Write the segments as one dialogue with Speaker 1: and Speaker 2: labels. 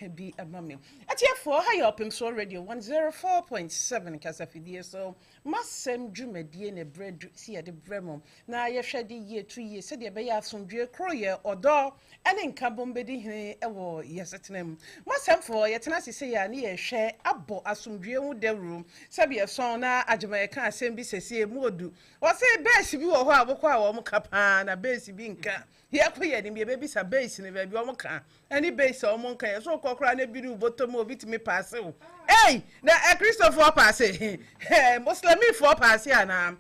Speaker 1: Kabi amami. Atiafo ha ya Opemsuo radio 104.7 kasafidie so masem dwumadie ne bread si ya de bremo na ye hwede ye 2 years se de be ya asomdwe kroye odo ene nkabom bedi hene ewo yesetenem masem fo ye tena sese ya ne ye hwe abo asomdwe hu dawru sabe ye son na agema ka asem bi sese mu odu wo se base bi wo ho abokọ a wo mkapa na base bi nka ye koye ni be bi sa base ne ba bi wo mka any base o mo nka ye so kokora na biru botom obi timi pass o hey na Christopher pass Muslimi for pass ya na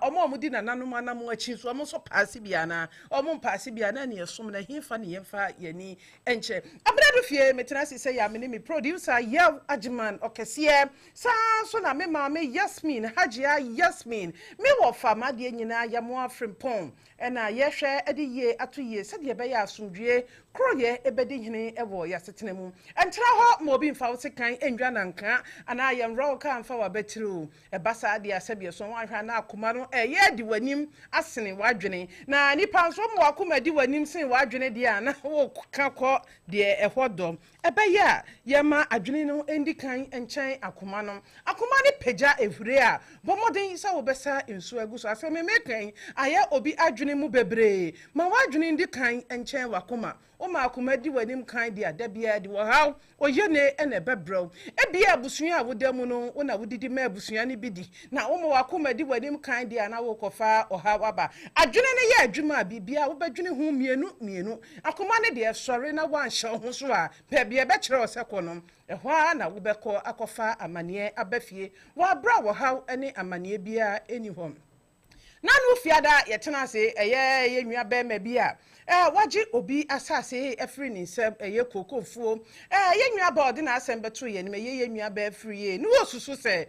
Speaker 1: omo di na nanom anam achi so omo so pass bia na omo pass bia na ne yesom na himfa ne yemfa yani enche abrado fie metena sise ya me producer ya Ajiman okese sa so na me ma me Yasmin Hajia Yasmin me wo fama de nyina ya mo afrimpon na ye hwe ede ye atoye se de be ya asomdwe kroye ebedi hene ewo ya setenemu entra ho mo bi mfa wo sekan enwa nanka ana yem ro ka mfa wa betiru ebasa de asebie so wan hwa na akoma no ye di wanim asene wadwene na nipa nso mo akoma di wanim sen wadwene de ana wo ka ko de ehodom ebeya yema adwene no endikan enchen akoma no akoma ne peja ehure a bomoden sa wo besa enso agu so aseme mekan aye obi adwene mu bebre ma wadwene ndikan enchen wakoma o ma akoma di wanim kan dia da bia di wo haw oye ne ene bebro ebia abusua awodam no wona wodidi ma abusua ne bidi na wo ma akoma di wanim kan dia na wo kofa oha waba adwene ne ye adwuma bibia wo badwene hu mienu akoma ne de sori na wanhye ho so a bebia be kire osekonom ehwa na wo beko akofa amane abafie wo abra wo haw ene amane bia eni hom nanu fiada yetena se eye nwa be ma bia waji obi asase efri ni nsem eye kokofuo ye nwa ba odi na asem beto ye ne ye nwa ba efri ye ni osusu se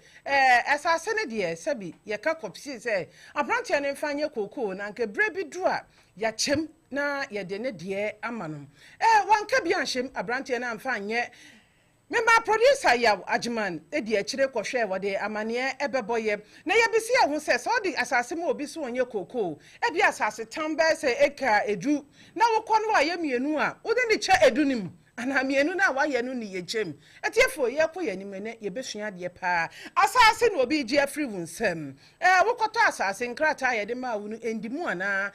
Speaker 1: asase ne de sebi ye ka kopsi se abrantia ne mfanye koko na nke brebi du a ya chem na ye de ne de amanom wanka bi anhyem abrantia na mfanye member producer ya Ajiman edi akire kohwe wode amane ebeboye na ye bisi ya hu se so di asase mo obi so onye koko ebi asase tambe se eka edu na wokọ no aye mienu a wode ni cha edu nim ana mienu na waye no ni yechem etiefo ye kọ ye nimene ye besua de pa asase no obi ji afri wunsem wokoto asase nkrata ye de ma wunu endimu ana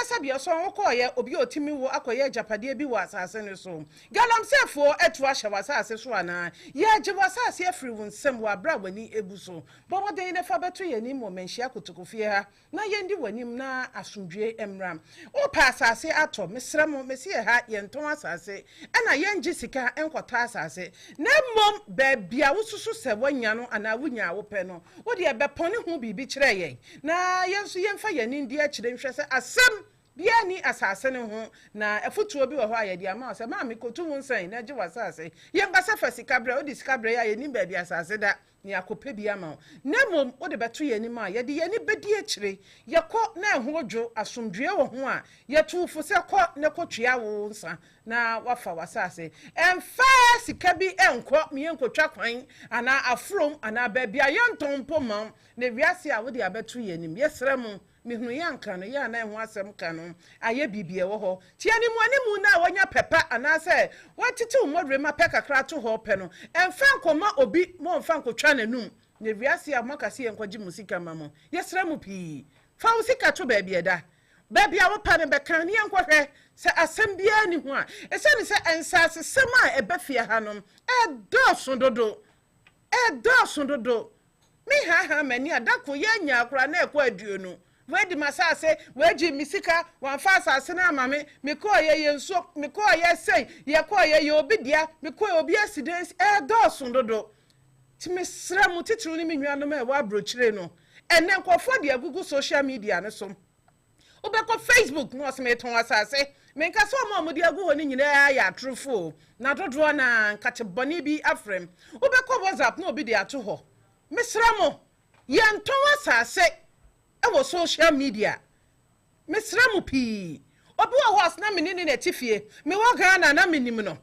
Speaker 1: asabia so wokọ ye obi otimi wo akoye japade bi wo asase no so galamsefo etu ahye wasase so ana ye je wasase afri wunsem wa bra wani ebuso bomoden ne fa beto ye ni momenhia kotokofie ha na ye ndi wanim na asomdwe emram o pa asase ato mesrem mesie ha ye nton asase ana yenji sika enkwota asase na mom bebia wosusu se wanya no ana wunya wo pe no wo de bepone hu bibi kire ye na yenso yemfa yani ndi a kire nhwe se asem bia ni asase ne ho na efutuo bi wo ho ayede ama se ma me kotu wonsan na je wasase yembasa fasika bra odi sika bra ya ni ba bi asase da ni akope bi ama na mom wo de beto yani ma ye de yani bedi akire ye ko na ho odwo asomdwe wo ho a ye tufu se ko ne kotwea wo nsa na wafa wasase emfa sika bi enko me enkotwa kwan ana afrom ana ba bia ye ntompo mam na wiase a wo de abeto yani yesrem mihunu yanka no ya na ho asem ka no aye bibie wo ho tiani mu animu na wonya pepa anase watiti umodre ma peka kra to ho pe no emfa nkoma obi mo mfa nkotwa nanum na wiase a makase enkoji musika mamo yesra mu pi fa usika to ba bieda ba bia wo pa ne be kan ne enkohwe se asem bia ni ho a ese ni se ensase sema ebafie hanom doso dodo mi ha mani adako yanya akura na ekwa aduonu wedi masase weji misika wanfa asase na amame mikoye yenso mikoye sei yekoye ye obidia mikoye obi accident doso dodo timisra mu titru ni menwano ma wa brochire no ene nkofo de agugu social media ne so obeko Facebook no oseme ton asase menka so mo de agugu ni nyina ya trufo na dodo na nkate boni bi afrem obeko WhatsApp no obi de ato ho misra mo yenton asase ewo social media mesra mu pi obi wo hos na menini na tifie me wo Ghana na menim no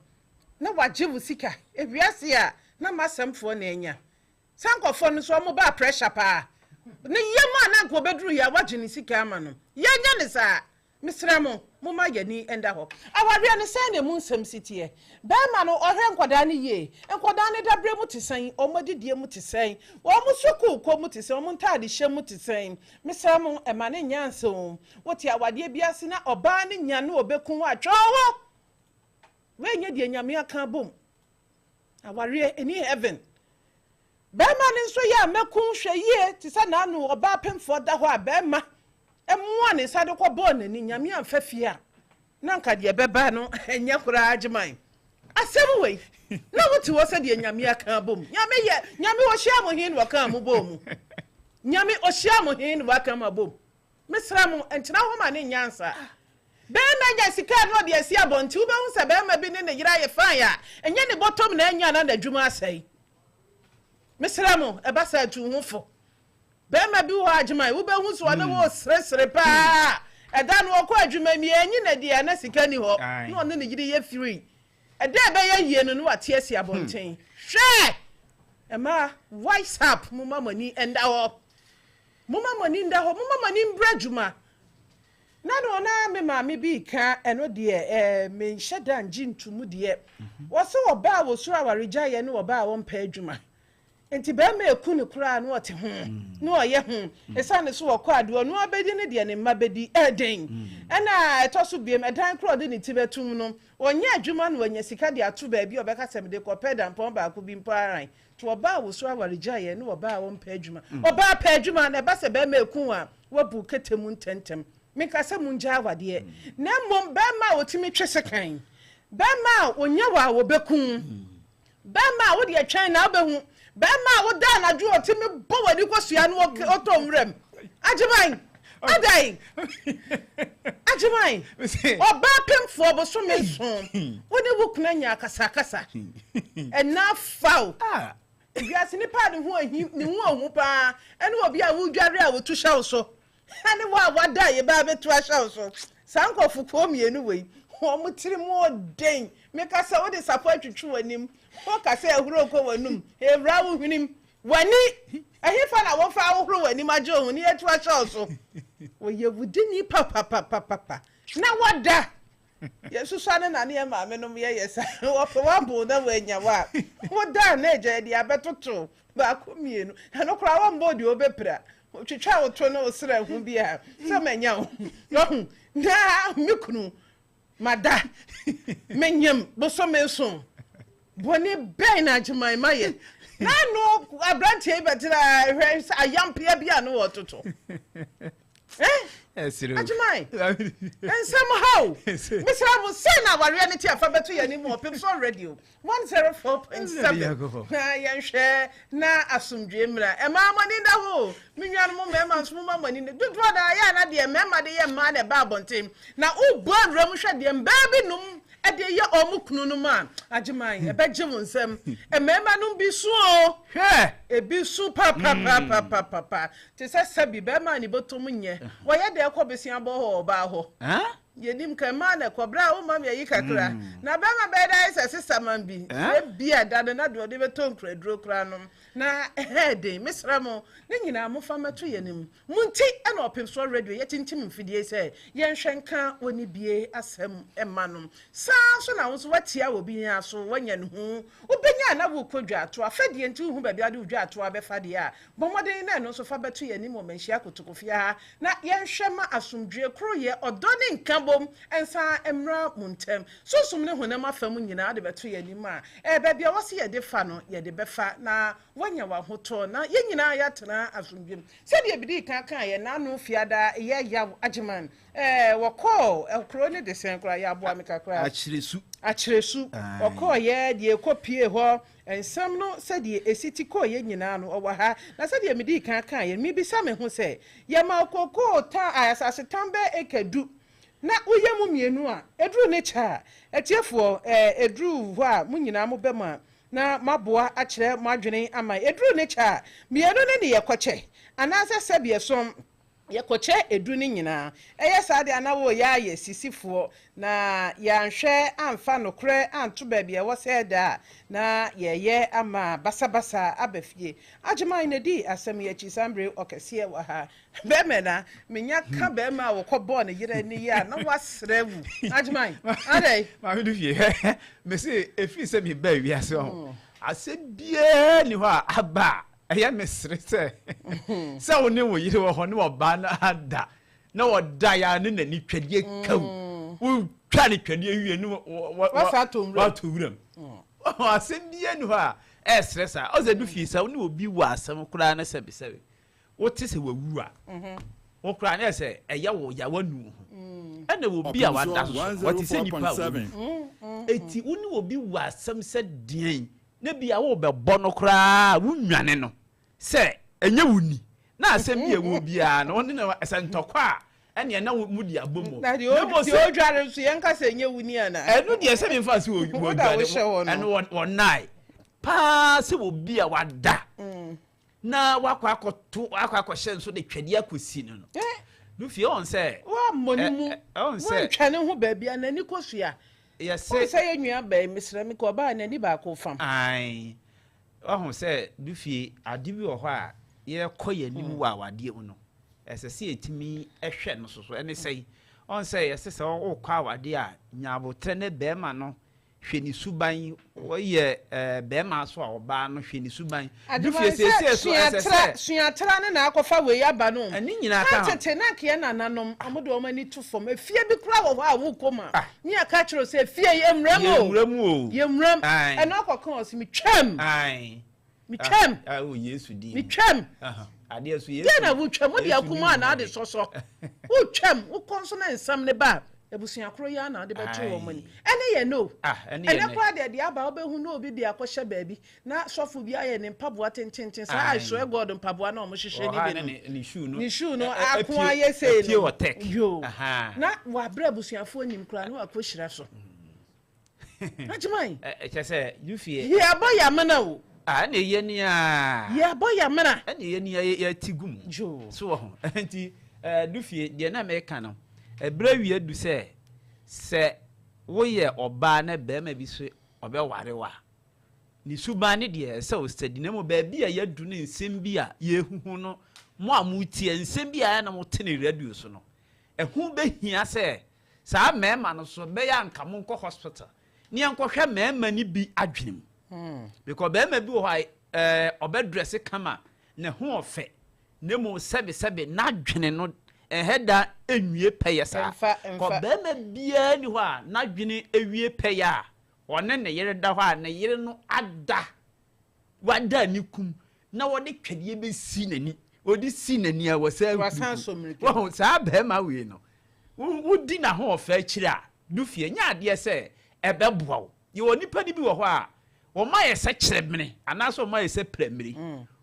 Speaker 1: na wajewu sika ewiase a na masamfo na enya sankofo no so mo ba pressure pa ne yema na nko beduru ya wagye ni sika ama no yenya ne sa mesra mu mama yani enda ho aware ne sen ne mu nsem sitie be ma no ohwe nkwada ne ye nkwada ne dabre mu tesen omodidie mu tesen wo mu suku ko mu tesen o mu ntade hye mu tesen mesam e ma ne nyanso woti awade biase na oba ne nya ne obekun atwo ho we nya die nyame aka bom aware any heaven be ma ne nso ya mekun hwe ye tisa na anu oba pemfo da ho a be ma emwa ne sade ko bo na ni nyame amfafia na nka de beba no enya kura agiman asem we na wuti wo se de nyame aka bom nyame wo hia mo hin waka mo bom nyame o hia mo hin waka mo bom mesra mo entina ho ma ne nyansa be na nya sika no de asi abonti wo be hu se be ma bi ne yira ye fan ya enye ne bottom na enya na adwuma asai mesra mo e ba sa tu hu fo be ma bi wo agiman wo be hu so na wo sresre pa eda no ko adwuma mi enyi na dia na sika ni ho no ne yiri ye free eda be ye yie no no ate asi abonten hwe ema WhatsApp mu mamani enda ho mu mamani nda ho mu mamani mbradwuma na no na me ma me bi ka eno de me nheda nji ntumu de wo se oba wo sura waregya ye ne oba wo mpa adwuma enti be ma eku ne kura no ote ho no oye ho esa ne so wokọ ado no abedi ne de ne mabedi eden ena etoso biem edan kro de ne tibetum no onye adwuma no onye sika de ato ba bi obeka semde ko peda mpon ba ko bi mpo aran to oba wo so awaregya ye ne oba wo mpa adwuma oba pa adwuma na ba se be ma eku a wabu ketemu ntentem meka se munja awade na mom be ma otimi twese kan be ma onye wa wo bekun be ma wo de atwan na obehu be ma wo da na ju otimi bo wadi kwasua no otomrem agiman adai agiman oba pemfo bo so me so woni wukuna nya kasa ena faw biase ni pa de ho ahim ni ho pa ene obi a wo dware a wo tu hyaw so ene wa da ye ba betu ahyaw so sankofu ko mienu wei wo mutiri mo den meka sa wo de sapo atwetwe wanim wo ka sa ehuro ko wanum evra wo hwinim wani ehifa na wo fa wo huro wanim aje ohun ni etu ahyaw so wo ye wudini papa na wada yesu sane na ne ma me no ye yesa wo fa wa bo na wanya wa wo da na eje de abetoto ba ko mienu eno kra wo mbo de obepra twetwa wo to na wo sra hu bia se manya wo no na mikunu mada menyem bo so menso boni ben na agiman maye na no abrante e betira hwe ayampia bia no wo toto agiman ensem how misra mo say na ware ne ti afa beto ye ni mo Opemsuo radio 104.7 na yenhwe na asumdwe mra e ma amani nda ho minwan mo me ma nso mo amani ne dudu da ya na de me ma de ye ma na ba bontem na ubo ram hwe de mba bi num e de ye omukunu no ma agiman e beje mo nsem e me ma num bi su o hwe e bi su papa te se sabi be ma ni botom nye wo ye de ko besia bo ho ba ho yenim ka ma na kobra o ma me yi kakra na be ma be da isa sister man bi e bia da na de ode beto nkraduro kra no na heading misra mo ne nyina mo fa mato yenim munti e na Opemsuo radio ye tintim mfidie se ye nhwenka oni bie asem ema no sa so na wo so watia wo bi ya so wanya ne hu obenya na wo kodwa ato afadie nti hu ba bia de odwa ato abefade a bomode na no so fa beto yenim o manhia kotokofia na ye nhwema asumdwe kro ye odone nka bom ensa emra muntem so sum ne honam afam nyina de beto yenim a ba bia wo se ye de fa no ye de befa na wanya wa hoto na ye nyina ya tena asumdwem se de bidi kan ye na no fiada ye ya agiman wo call ekro ne de sen kra ya boa mekakra achiresu wo call ye de ekopie ho ensam no se de esiti call ye nyina no owa ha na se de midi kan ye mi bi sa me ho se ye ma kokko ta asase tambe ekadu na uye mu mienu a edru ne cha etiefo edru ho a mu nyina mo be ma na maboa akire madwene ama edru ne cha mienu ne ye kwache anase sebie som ye koche edu ni nyina eye sade anawo ya ye sisifo na ya nhwe amfa nokre anto ba bia wo se da na ye ama basabasa abafie agema ina di asem ye chisambre okese wa ha be me na menya ka be ma wo kɔbɔ ne yere ni ya na wasrewu agema ade
Speaker 2: ma me do fie me se efi se mi ba wi ase ho ase bie ni ho aba aya mesre se woni wo yire wo ho ne oba na ada na woda ya ne nani twadie kaw wo twa ne twadie wie ne wa to wuram ase bie ni ho a stress a o ze du fi se woni obi wa asem kura na sebe sebe wo te se wawu a wo kura na se eya wo ya wanu ena wo bi a wada so wo te se nipa wo eti woni obi wa asem se dien na bia wo be bɔ no kura wo nwane no se enye wuni na asem bia wo bia no woni na esentokwa ene na mu di abomo
Speaker 1: na di odware so yenka se enye wuni ana
Speaker 2: eno de se me fa se wo dware eno wonai pa se wo bia wada na wakwa hye so de twade akosi no no fi on se
Speaker 1: wa monimu on se twane ho ba bia na ni kosua
Speaker 2: yes
Speaker 1: say enua ba misra mi ko ba na ni ba ko fam
Speaker 2: ai ohun say du fie ade bi wo ho a ye koye ni mu wa wade mu no esese etimi ehwe no so ene say on say yes say o kwa awade a nyabotre ne be ma no hwe ni suban wo ye be ma so a oba no hwe ni suban du fie sese so esese
Speaker 1: suatra ne na akofa we aba no
Speaker 2: ani nyina ka
Speaker 1: tete na ke na nanom amodo o mani to fom afie bi kura wo ha wo koma ni aka kiro se fie yemram yemram eno akokan o se mi twam mi twam
Speaker 2: o yesu di
Speaker 1: mi twam
Speaker 2: ade so yesu
Speaker 1: de na wo twam wo de akuma na ade soso wo twam wo konso na nsam ne ba ebusia kro ya na de beto wo mani ene ye no ene kwa de aba obehu na obi de akɔhye baabi na sofo bi aye ne mpaboa tententen sa I swear God mpaboa na o mo hyehyɛ
Speaker 2: ni shoe no
Speaker 1: ni shoe no akwa aye sei
Speaker 2: no
Speaker 1: yo na wa bra ebusiafo nim kra na akɔhyira so ajimai
Speaker 2: kyese you fie
Speaker 1: ye aboya mana o
Speaker 2: na ye ni a
Speaker 1: ye aboya mana
Speaker 2: na ye ni ya tigum so ho enti du fie de na me ka no ebra wie du se wo ye oba na be ma bi so obe warewa ni suba ne de se o stadi na mo ba bi a yadu ne nsem bi a ye huhu no mo amutie nsem bi a na mo tene radio so no ehu be hia se sa mema no so be ya nka mo nko hospital ni enko hwe mema ni bi adwenem because be ma bi wo obe dress kama na hu ofe na mo sebe na adwene no eheda enwie peyesa ko be ma bia ni ho a na adwene ewie peya one ne yere da ho a ne yere no ada wada ni kum na wode twade be si nani odi si nani a
Speaker 1: wasan so mrike
Speaker 2: wo sa be ma we no wodi na ho ofa kire a du fie nya ade se ebe boa wo ye oni pani bi wo ho a wo ma ye se kire mene ana so ma ye se premiri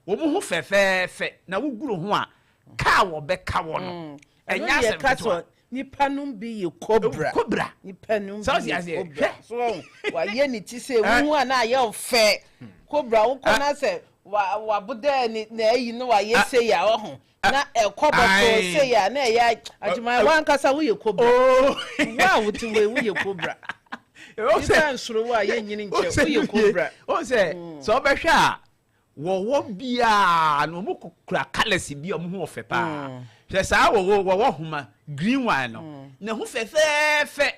Speaker 2: wo mu ho fefefe na wo guru ho a ka wo be ka wo no enya se
Speaker 1: kaso nipa num bi ye cobra nipa num bi ye cobra so wa ye ni ti se wu a na ye ofe cobra wo ko na se wa buda ni na yi no wa ye se ya wo ho na cobra so se ya na ya ajuma wan kasa wo ye cobra wa wo ti wo ye cobra o se nsoro wa ye nyini nche wo ye cobra
Speaker 2: o se so be hwe a wo bia no mo kura kalesi bia mo ho ofe pa hwe sa wo homa green wine no na ho fefefe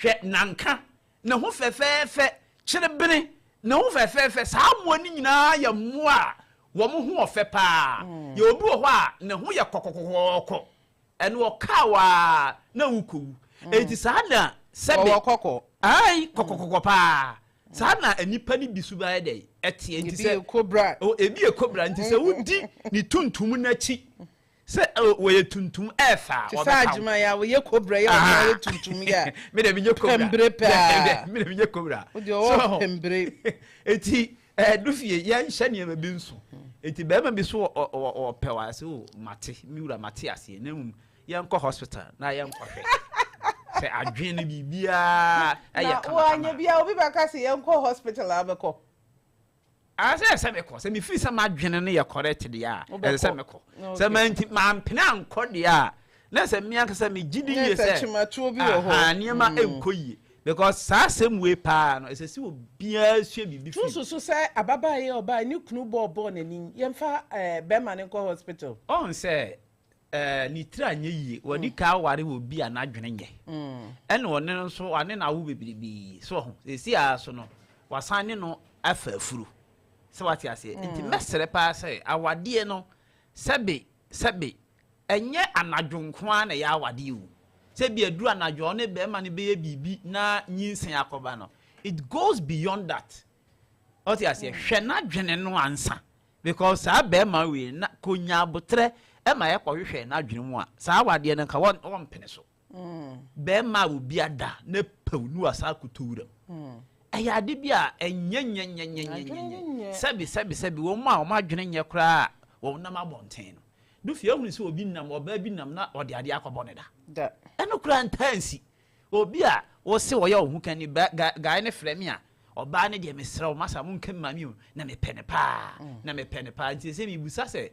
Speaker 2: hwe nanka na ho fefefe chirebene na ho fefefe sa mo ni nyina ya mo a wo mo ho ofe pa ye obi wo ho a na ho ye kokokokoko ene wo kawa na wukowu enti sa na sebe
Speaker 1: kokoko
Speaker 2: ai kokokoko pa sa na anipa ni bisu ba de etie enti se
Speaker 1: cobra
Speaker 2: ebi e cobra enti se wudi ni tuntum na chi se wo ye tuntum efa
Speaker 1: o ba ajuma ya wo ye cobra ya wo ye tuntum ya
Speaker 2: me de bi ye cobra
Speaker 1: pembre pa
Speaker 2: me de bi ye cobra
Speaker 1: so pembre
Speaker 2: eti du fie ye nhye ne ma bi nso eti be ma bi so o pewa se o mate mi wura mate ase na mum ye nko hospital na ye nko hwe se adwene bibia aya
Speaker 1: kama wa nya bia obi ba ka se ye nko hospital abeko
Speaker 2: I say me ko. Say me feel some adwene no ye correct dia. E say me ko. Say man pena anko dia. Na say me anka say me gidi ye say. Ah, niema enkoyi. Because sa same way pa no, e say obia hwe bibi fi.
Speaker 1: So say ababa ye oba ni kunu bo nani. Yemfa Bema ne ko hospital.
Speaker 2: On say ni tra nye yi wodi ka ware wo bi anadwene nye ene wone no so ane na wo bebribi so ho esi a so no wasane no afa afuru se wati ase nti mesere pa se awade no sebe enye anadwonko na ya awade wu se bi aduru anadwo ne be ma ne be bibi na nyinsen akoba no it goes beyond that wati ase hwe na dwene no ansa because a be ma we na konya botre ema ye kwhwehwe na adwene mu a saa wade ne nka won pene so be ma obi ada na pawnu asa kutowura eya de bia enyenyenyenyenyenye sebi wo ma o ma adwene nye kura wo na ma bonten no du fie hunu se obi nam oba bi nam na ode ade akobone da eno kura ntansi obi a wo se wo ye wo hukan ni guy ne frame a oba ne de mesra o masa mun kan mami o na me pene pa nti se mi busa se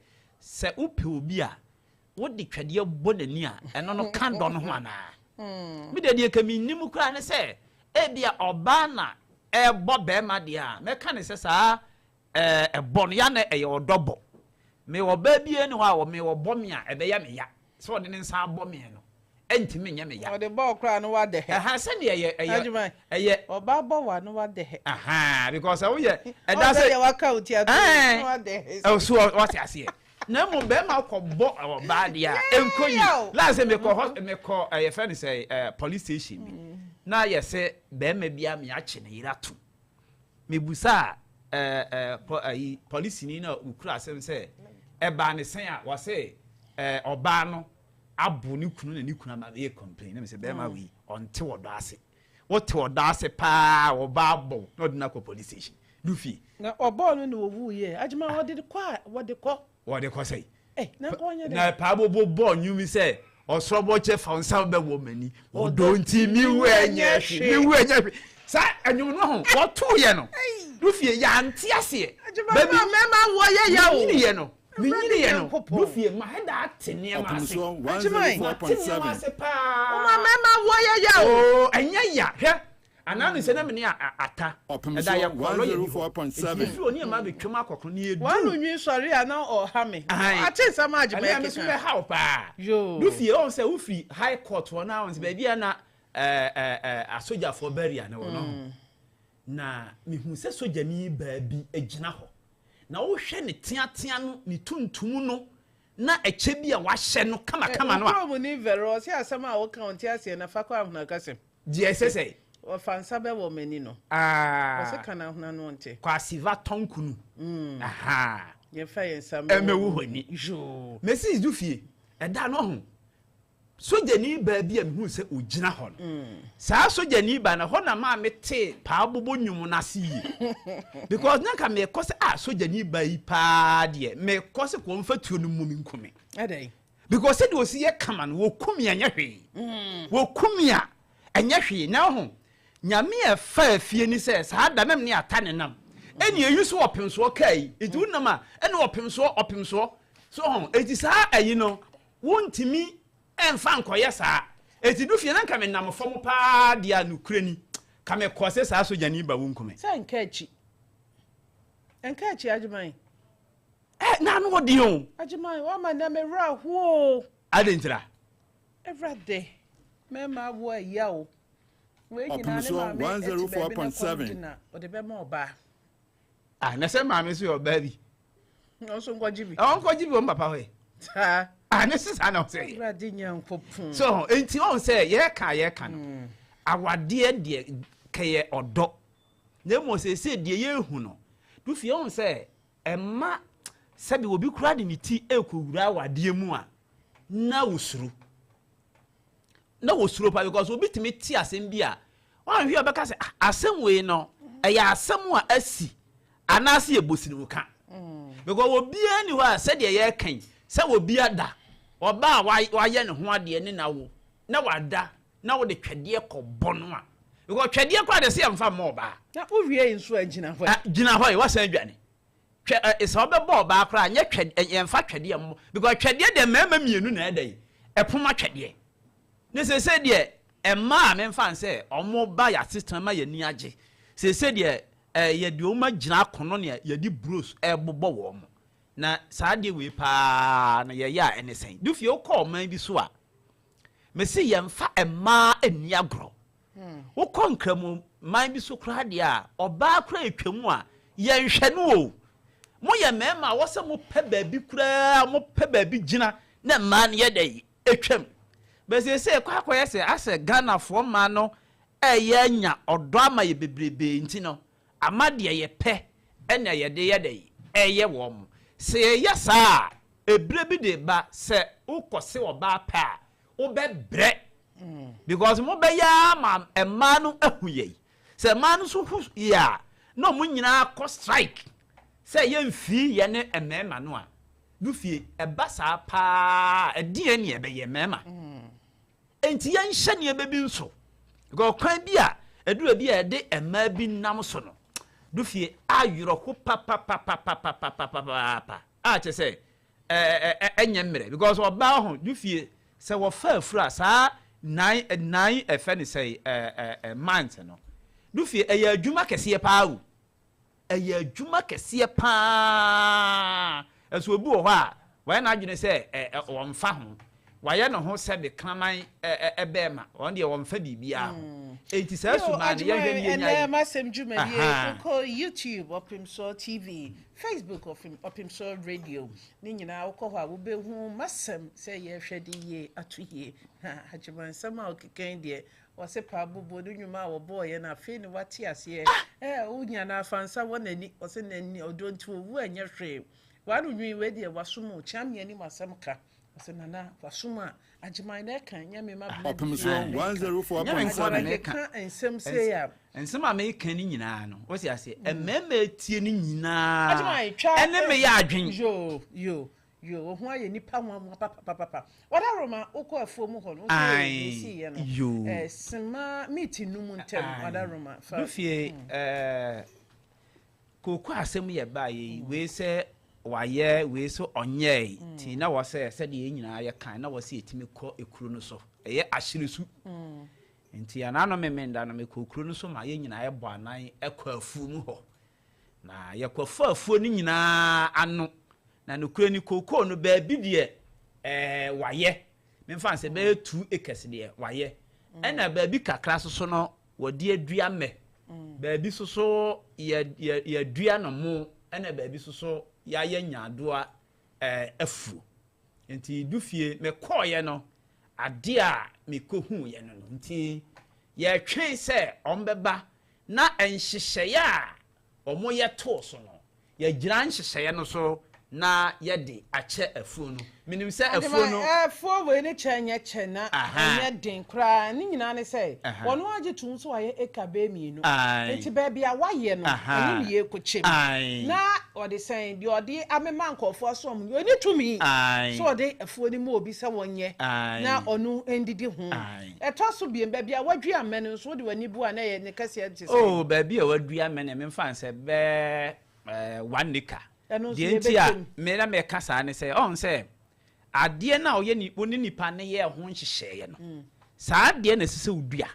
Speaker 2: upe obi a wodi twade bonani a eno no kando no ho ana mi de ka mi nim kura ne se e bia oba na e bo be ma de a me ka ne se saa e bon ya na e ye odobo me wo ba bie ne ho a wo me wo bo me a e be ya me ya so de ne nsa bo me no enti me nya me ya
Speaker 1: o de bo kura no wa de he
Speaker 2: aha se ne ye
Speaker 1: oba bo wa no wa de he
Speaker 2: aha because wo ye e da se
Speaker 1: ye wa ka uti atu no wa de he
Speaker 2: so what ya se na mo be ma ko bo oba de a enkoyi la se me ko ye friend say police station bi na ye se be ma bia me a che ne yiratu me busa police ni na ukura asem say e ba ne sen a wo say oba no abu ni kunu na ni kunu ma be complain na me say be ma we onte wodo ase wote wodo ase pa wo ba bo na odina ko police station dufi
Speaker 1: na obo no wo wu ye ajima wo de ko say
Speaker 2: na ko nya de na pa bo nyumi say osrobo che fa nsa be wo mani wo don ti mi wu enye sa anyum no ho wo to ye no dufi ya nte ase
Speaker 1: ba bi mema wo ye ya o
Speaker 2: ni ye no Minyi ye no dufie ma heda atene ma ase
Speaker 1: Opemsuo
Speaker 3: 104.7
Speaker 1: Uma mema wo ye ya
Speaker 2: o enya ya hwe ananu se na me ne ata
Speaker 3: Opemsuo 104.7
Speaker 2: ifi oni ma be twem akokro ne edu
Speaker 1: wanu nwi sori ana o ha me ati sama ajima
Speaker 2: ya me so be how pa dufie on se ufri high court wona on se ba bia na asoja for barrier na wono na mehu se soja ni ba bi agina ho na wo hwe ne tiatia no ne tuntum no na eche bia wa hye no kama no
Speaker 1: a wo ni vero si asama wo kan ti ase na fa kwa huna kasem
Speaker 2: GSS
Speaker 1: o fansa be wo mani no o se kana huna no nte
Speaker 2: kwa siva tonkunu aha
Speaker 1: ye fa ye nsam
Speaker 2: emewu honi jo Mrs Dufie eda no ho soja ni ba bia mehu se ogina ho no saa soja ni ba na ho na ma mete pa bobo nyum na se yi because nka me kose soja ni ba yi pa de me kose ko mfatuo no mu nkome
Speaker 1: adai
Speaker 2: because said o si ye kama no wo kumi anya hwe wo kumi a anya hwe na ho nyame e fa afie ni se saa da mem ne ata ne nam eni eyuso Opemsuo kai etu nam a ene Opemsuo so ho eti saa ayi no wontimi enfa nkoye saa eti Dufie na nka me nam fom pa dia no kurani ka me kose saa soja ni ba wonkume
Speaker 1: sa nkachi ajiman
Speaker 2: na no odi o
Speaker 1: ajiman wa ma na me ra ho
Speaker 2: adentira
Speaker 1: everyday me ma wo ya o we gina ne
Speaker 3: Opemsuo
Speaker 1: ma
Speaker 3: 104.7
Speaker 1: o de be ma oba
Speaker 2: na se ma me so oba bi
Speaker 1: no so ngojibi
Speaker 2: onkojibi o papa hoye
Speaker 1: ha
Speaker 2: necessary na say
Speaker 1: everyday nyankopon
Speaker 2: so enti on say ye ka no awade de keye odo na mo se de ye hu no Dufie on say emma sabi obi kura de niti ekowura awade mu a na wosuru pa because obi timi ti asem bi a wan hwe obeka say asem we no eya asem a asi anase ye bosinu ka because obi ani ho a se de ye kan se obi ada oba wa ye ne ho ade ne na wo na wada na wo de twede ko bono a because twede ko ade se amfa mo ba
Speaker 1: na owie nso agina ho
Speaker 2: gina ho e wasan adwane is over ball back and yet twede am because twede de mema mienu na edai epoma twede ne se de e ma me fan say omo ba ya system ma yani age se de ye de o ma gina kono ne ye di bros e bobo wo mo na saa de we pa na ye ya anything do fie o call man bi so a me se ye mfa e ma ani agro wo konkramu man bi so kra de a oba kra etwamu a ye nhwe no o mo ye mema wo se mo pe baabi kra mo pe baabi gina na man ye de etwam be se kwakoye se ase Ghana fo ma no ye nya odo ama ye bebrebe nti no amade ye pe ena ye de ye wo mo se ye sa ebre bi de ba se ukose oba pa wo be bre because mo be ya ma ema no ahuye se ma no so hu ya no mo nyina ko strike se ye mfi ye ne emema no a du fie eba sa pa edi ene be ye mema enti ye nhye ne be bi nso go kwan bi a edura bi a de ema bi nam so no du fie ayuro ko pa a che say enye mmere because oba ho du fie se wo fa afura sa 9 efe ne say month no du fie eye adwuma kese pa awu eye adwuma kese pa eso obi wo ho a wa na adwene say wo mfa ho wa ye no ho se be kraman ebema on de wo mfa bibia enti sa so ma ne ye hwe ne nya
Speaker 1: masem dwumadie ko YouTube Opemsuo TV Facebook Opemsuo Radio ni nyina wo ko ho a wo be hu masem se ye hwede ye atoye hajiman sama okeken de wo se pa bobo do nwuma wo boy na fe ni wate ase wo nya na afansa wo nani wo se nani odontu wo anya hwe wanu nwi we de wasomo chamye ni masem ka so nana wasuma ajiman na kan nyame ma
Speaker 3: Opemsuo 104.7
Speaker 1: ensem say ya
Speaker 2: ensem a me kan ni nyina no wo se ase emema etie ni nyina
Speaker 1: ajiman twa
Speaker 2: ene me ya adwen
Speaker 1: yo ho aye nipa ho papa wada roma ukọ afuo mu ho no si ye no sima meet num ntem wada roma
Speaker 2: fa fie koku asem ye ba ye we se waye we so onye ti na wo se de nyina ye kan na wo se etimi kọ ekuru no so eye ahyeresu nti ana no memenda no me kokuru no so ma ye nyina ye bo anan ekọ afuo mu ho na ye kọ afuo ni nyina ano na no kura ni koko no ba bi de waye me mfa se be 2 acres de waye ena ba bi kakra so no wo de adua me ba bi so ye dua no mo ena ba bi so ya ye nyadoa afu nti dufie me koye no ade a me kohu ye no nti ye twen se ombeba na enhyehye ya omo ye to so no ye gira enhyehye no so na ye de ache afu no minim se
Speaker 1: afu we ne chanya chena anya den kra ni nyina ne se wono age tun so aye ekabe mienu enti ba bia waye no ani ne ye kochim na ode sen de ode amema nkofo asom ni oni tumi so ode afu ni mo obi se wonye na onu endidi ho eto so biem ba bia wadua amene so de wani bu na ye ne kase ante se
Speaker 2: oh ba bia wadua amene me mfa se be 1 nika dientia me na me kasa ne se on se ade na oye ni oni nipa ne ye ho nhyehyeye no saa ade na sese udua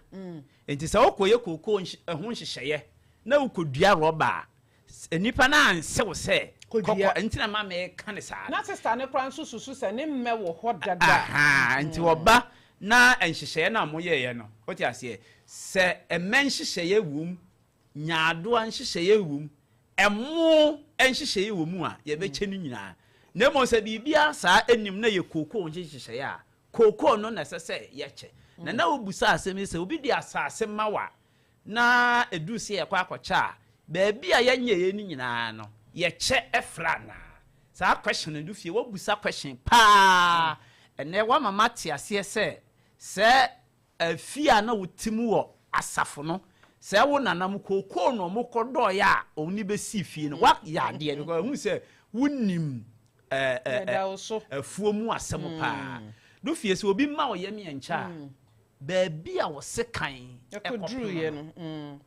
Speaker 2: enti se okoye koko ho nhyehyeye na ukodua roba nipa na anse wo se koko enti na ma me ka ne saa
Speaker 1: na sister ne kran susu se ne mme wo ho dada
Speaker 2: enti oba na nhyehyeye na moye ye no oti ase se emen nhyehyeye wum nyaado an nhyehyeye wum emu enhyehyeye wo mu a ye be cheni nyina na mo se bibia saa enim na ye koko nhyehyeye a koko no na sese ye che na obusa asem se obi di asase mawa na edusi ye kwa akọcha ba bia ye nye ye ni nyina no ye che efra na saa question edu fie wobusa question pa ene wa mama ti ase se afia na wotimu wo asafo no se wo nanam koko no mo kodo ya oni be si fie no wa ya de because hu se wonim afuo mu asem pa do fie se obi ma wo ye me ncha ba bia wo se kan
Speaker 1: ekodru ye no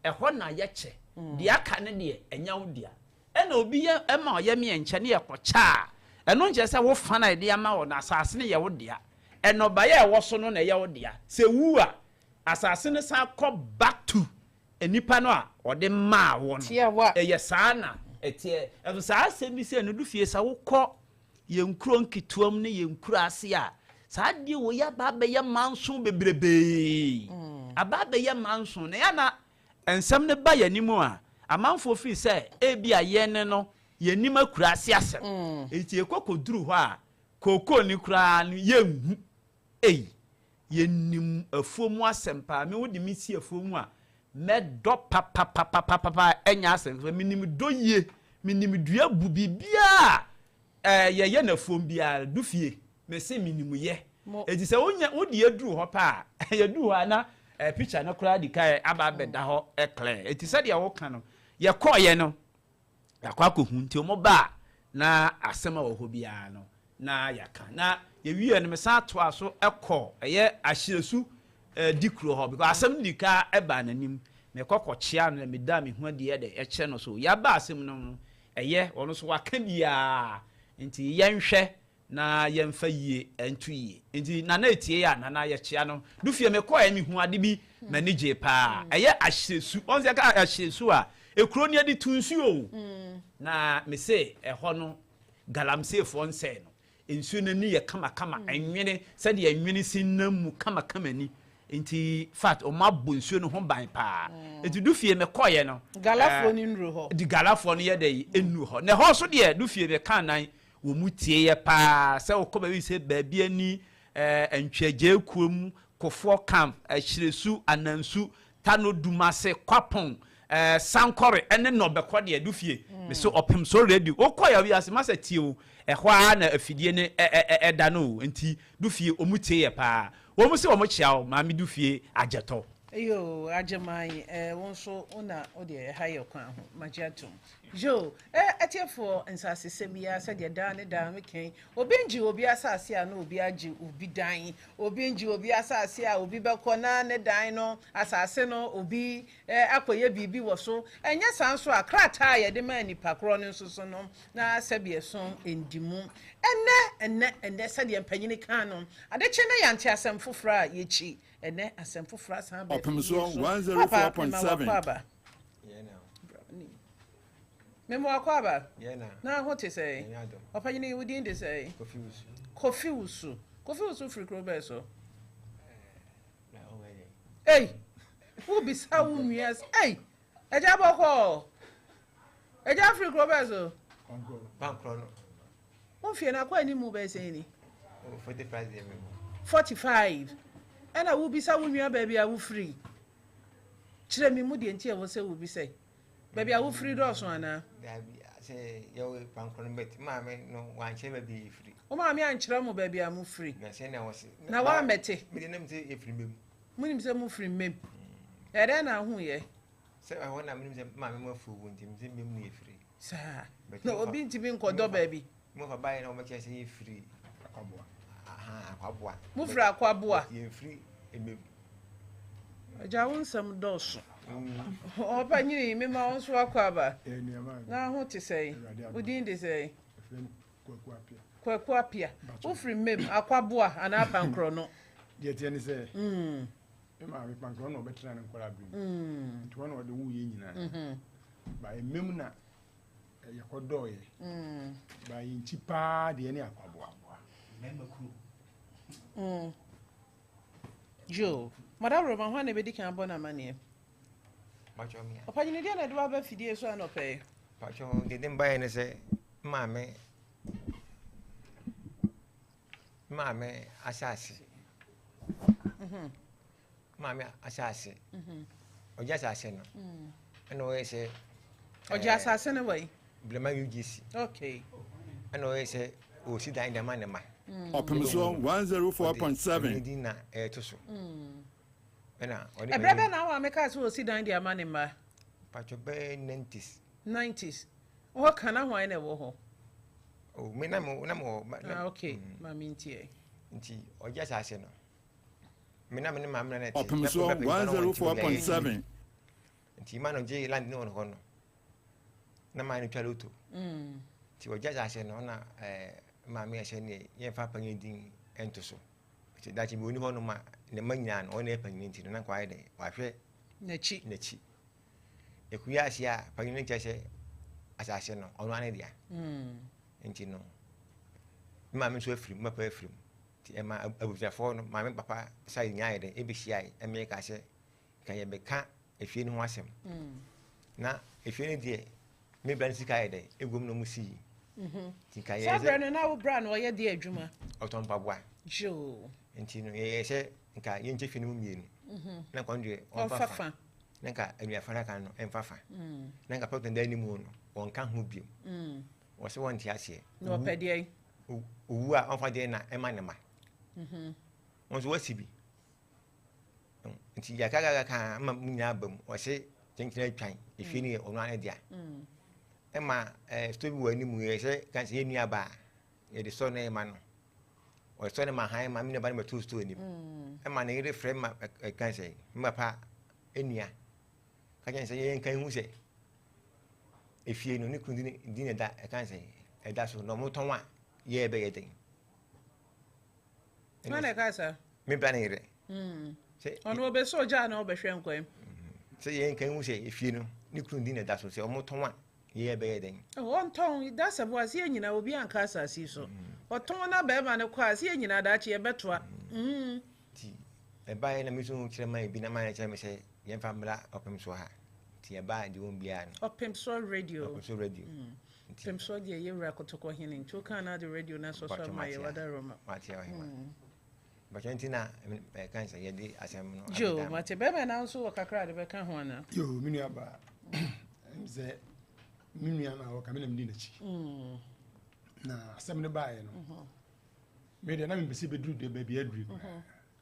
Speaker 2: eho na ye che de aka ne de enya wo dia ɛna obi yɛ ɛma ɔyɛ me nkyɛ ne yɛ kɔkya ɛno nkyɛ sɛ wo fa na ɛde ama wɔ na asase ne yɛ wo dea ɛnɔba yɛ ɛwɔ so no na ɛyɛ wo dea sɛ wu a asase ne san kɔ back to enipa no a ɔde maa wɔ no ɛyɛ saa na ɛteɛ ɛso saa asɛm bi sɛ no do fie sa wokɔ yɛnkuro nkituam ne yɛnkuro ase a saa deɛ wɔ yɛ aba bɛyɛ manso bebrebe aba bɛyɛ manso na yana ensɛm ne ba yɛnim a amanfo fi sɛ ebi a yɛne no yɛnim akura ase asɛm eti ekɔkɔduru hɔ a koko ni kura no yɛnhu yɛnim afuomu asɛm pa me wodi me si afuomu a mɛdɔ papapapapapa ɛnya asɛm so menim dɔ yie menim dua bu bibia yɛyɛ na afuom bia du fie me se menim yɛ eti sɛ wodi aduru hɔ pa yɛduru hɔ na picture no kura di kai aba bɛda hɔ clear eti sɛ deɛ wo ka no yɛkɔɔyɛ no yakɔ akɔhu nti ɔmo ba na asɛm a wɔ hɔ bia no na yaka na yɛwie no mesa toa so ɛkɔ ɛyɛ ahyeresu di kuro hɔ because asɛm di ka ɛba n'anim me kɔkɔkyea no me da me ho deɛ de ɛkyɛ no so yɛaba asɛm no ɛyɛ ɔno so waka bia nti yɛnhwɛ na yɛmfa yie ɛntu yie nti nana etie ya nana yɛkyea no do fie me kɔɛ me hu ade bi m'ani gye paa ɛyɛ ahyeresu ɔn sɛ ka ahyeresu a ekuro ne ade tunsuo na me se ɛhɔ no galamseefo nsɛ no nsuo no ni yɛ kama enwene sɛ de enwene sinam mu kama ni nti fat o ma bo nsuo no ho ban paa enti du fie me kɔye no
Speaker 1: galafo ni nru hɔ
Speaker 2: di galafo no yɛ de enu hɔ na hɔ so de du fie be kan nan wo mu tie yɛ paa sɛ wo kɔ ba wi sɛ baabi ani entwagye kuom kofo camp ahyiresu anansu tano dumase kwapon sankore ene no bɛkɔ de du fie me so Opemsuo radio wo kɔ ya wi ase ma sɛ tie wo ɛhɔ a na afidie ne ɛda no nti du fie omutie yɛ paa wo mu se wo mo kyia wo ma me du fie agyeto
Speaker 1: Yo, Ajamai, wonso una odi higher kwan ho magiatum. Jo, atiefo nsase sebia said ya dan meken. Obenji obi asase a no obi agi obi dan. Obenji obi asase a obi bekona ne dan no asase no obi akoye bibi wo so. Enya sanso a krata ye de ma nipa kro no so no na sebia so endimu. Enne said ya mpanyini kan no. Adeche na ya nte asem fofra ye chi. Ene asemfo frasa ba
Speaker 3: Opemsuo 104.7
Speaker 1: Memo akwaba na ho te say opanyini wudi ndi say Kofi Usu free crowber so hey who be sa unwias hey eja boko eja free crowber so
Speaker 4: bankro no
Speaker 1: won fie na kwa ni mu be say ni 45 and I will be so when baby I will free. Chile me moody and tear will say will be say. Baby I will free doors one.
Speaker 4: Say you bankron bet mammy no one chamber be free.
Speaker 1: Oh mammy and chrum baby I move free.
Speaker 4: I was
Speaker 1: now I met it.
Speaker 4: Me didn't say if you
Speaker 1: Moon say move free me. And then I who ye.
Speaker 4: So I want to mammy more food when Tim me free.
Speaker 1: Sir, no being to be called baby.
Speaker 4: Move a buy no much as free.
Speaker 1: Mufra kwabua
Speaker 4: you free
Speaker 1: ajawun sam dos opa nyiri me ma won so akwaba na ho te sei udin de sei kwaku apia ufri mem akwabua ana pankro no
Speaker 5: de tie ni sei me ma me pankro no betra ne nkora bi nti wona ode wu ye nyina ba emem na yakodoye ba yinchi pa de ne akwabua
Speaker 2: memaku
Speaker 1: Jo, madam Roman when be dikan abona manie.
Speaker 4: Pacho me.
Speaker 1: Opa nyini dia na do ba fidie so anope.
Speaker 4: Pacho de dem buy ne say mame asase. Mame asase. Oja asase no. Eno we say
Speaker 1: Oja asase ne way.
Speaker 4: Blema UGC.
Speaker 1: Okay.
Speaker 4: Eno we say o si dan de man ma.
Speaker 3: Opemsuo 104.7
Speaker 4: Dina to so. Ena
Speaker 1: odi. E brebe na wa meka so o si dan de man ma.
Speaker 4: Pacho be 90s.
Speaker 1: O kana ho na wo ho.
Speaker 4: Oh, me na mo.
Speaker 1: Okay, ma mintie.
Speaker 4: Nti oja asase no. Me na na
Speaker 3: Opemsuo 104.7
Speaker 4: Nti man no je land no ho no. na ma no twalo to ti oja ja hye no na ma me hye ne ye fa panyin din ento so ti da chi bi oni ho no ma ne manya no ona panyin tin na kwa ide wa hwe
Speaker 1: na chi
Speaker 4: ekuya asia panyin nche hye asase no ono ane dia enti no ma me so afrim ma pa afrim ti e ma abufafo no ma me papa sai nyaade e bi hia e me ka hye ka ye be ka efie ni ho asem na efie ni die me bran sika ide egum no musi ti ka ye
Speaker 1: Sabra no na wo bra no ye de adwuma
Speaker 4: otompa boa
Speaker 1: jo
Speaker 4: enti no ye hye nka ye nche fini mu mienu na kwandwe
Speaker 1: onfafa
Speaker 4: na nka anuafara kan no emfafa na nka papa nda ni mu no wonka ho biem wo se won ti ase
Speaker 1: no opedie
Speaker 4: owu a onfa de na ema ne ma won so wasibi nti ya ka ma munya bam wo se kenkena twan efie ni ono ane dia ema story wani mu ye se kan se nua ba ye de so na ema no o so na ma han ma me ne ba na to story ni ema na ire frame ma kan se ma pa enua ka jan se ye kan hu se efie no ni kun din da kan se e da so no mo tonwa ye be ye den
Speaker 1: na ka sa
Speaker 4: me ba na ire
Speaker 1: se ono obe soja na obehwe nkwem
Speaker 4: se ye kan hu se efie no ni kun din da so se o mo tonwa ye be ye den
Speaker 1: on ton da se bo ase nyina obi anka asasi so oton na be ma ne kwa ase nyina da che ye betoa
Speaker 4: ti e ba ye na mi so kire man bi na man che me se ye fa mra Opemsuo ha ti e ba di won bia no
Speaker 1: Opemsuo radio
Speaker 4: Opemsuo
Speaker 1: de ye wura kotoko hene nto kan na the radio na so so ma ye wada roma
Speaker 4: mate ya hima ba chantina kan se ye di asem no
Speaker 1: jo mate be ma na so kakra de be kan ho na
Speaker 5: yo minu aba mze minu ya na wo ka me na mdi na chi na asem ne baaye no me de na me bisi bedru de ba bia dru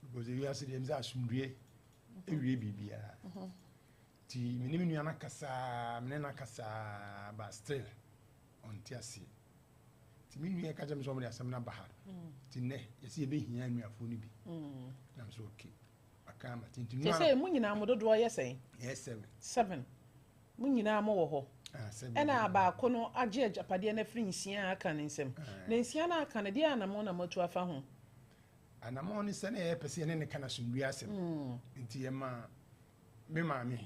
Speaker 5: because you ask them za asumdue ewie bibia ti me minu ya na kasa me na kasa ba still on tiasi ti minu ya ka jam so mo asem na bahar ti ne yesi e be hia anuafo ni bi na so okay aka ma tinti
Speaker 1: no say mu nyina mododo ye sen
Speaker 5: yes
Speaker 1: 7 mu nyina mo wo ho ena abaako no age ajapade na firi nsia aka ne nsem na nsia na aka ne dia na mo na matu afa ho
Speaker 5: ana mo ni sene e pese ne kana sumbi asem nti e ma me maame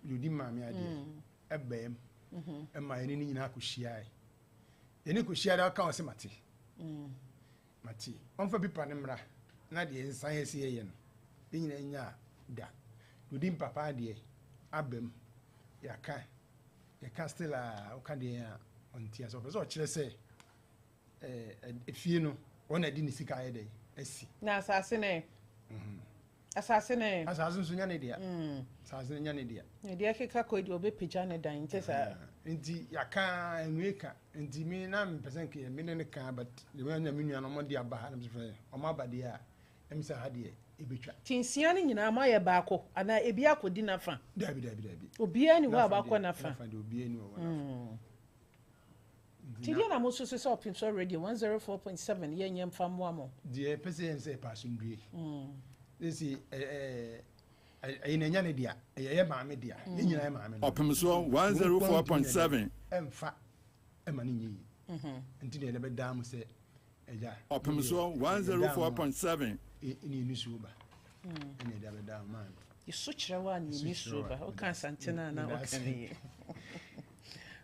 Speaker 5: yodi maame ade ebem e ma ene ni nyina akohia e ne kohia da ka o se mate mate on fa pipa ne mra na de nsan ese ye no de nyina nya da yodi papa ade abem ya ka still o ka de on tia so so kire se efie no wona di ni sika ye dey asi
Speaker 1: na asase ne asase
Speaker 5: so nya ne dia asase nya ne dia
Speaker 1: ne dia keka ko di obepeja ne dan ntesa
Speaker 5: nti ya ka enweka nti mi na mpesen ke mi ne ka but the man na mi nua no mo dia ba ha na mse o ma ba dia emisa ha dia ebetwa
Speaker 1: tinsia ne nyina ma ye baako ana ebi akodi na fa
Speaker 5: dabi
Speaker 1: obia ni wa baako na fa
Speaker 5: de obia ni wa na
Speaker 1: Tidia na moso se Opemsuo radio 104.7 ye nyem famwa mo
Speaker 5: die pese en se pasundue desi ina nya ne dia ye maame dia ye nyina ye maame
Speaker 3: Opemsuo 104.7
Speaker 5: emfa ema ni nyi nti de be dam se eja
Speaker 3: Opemsuo 104.7
Speaker 5: ni nusu ba ene de be dam man
Speaker 1: yeso kire ni nusu ba o kan santena na o kan ni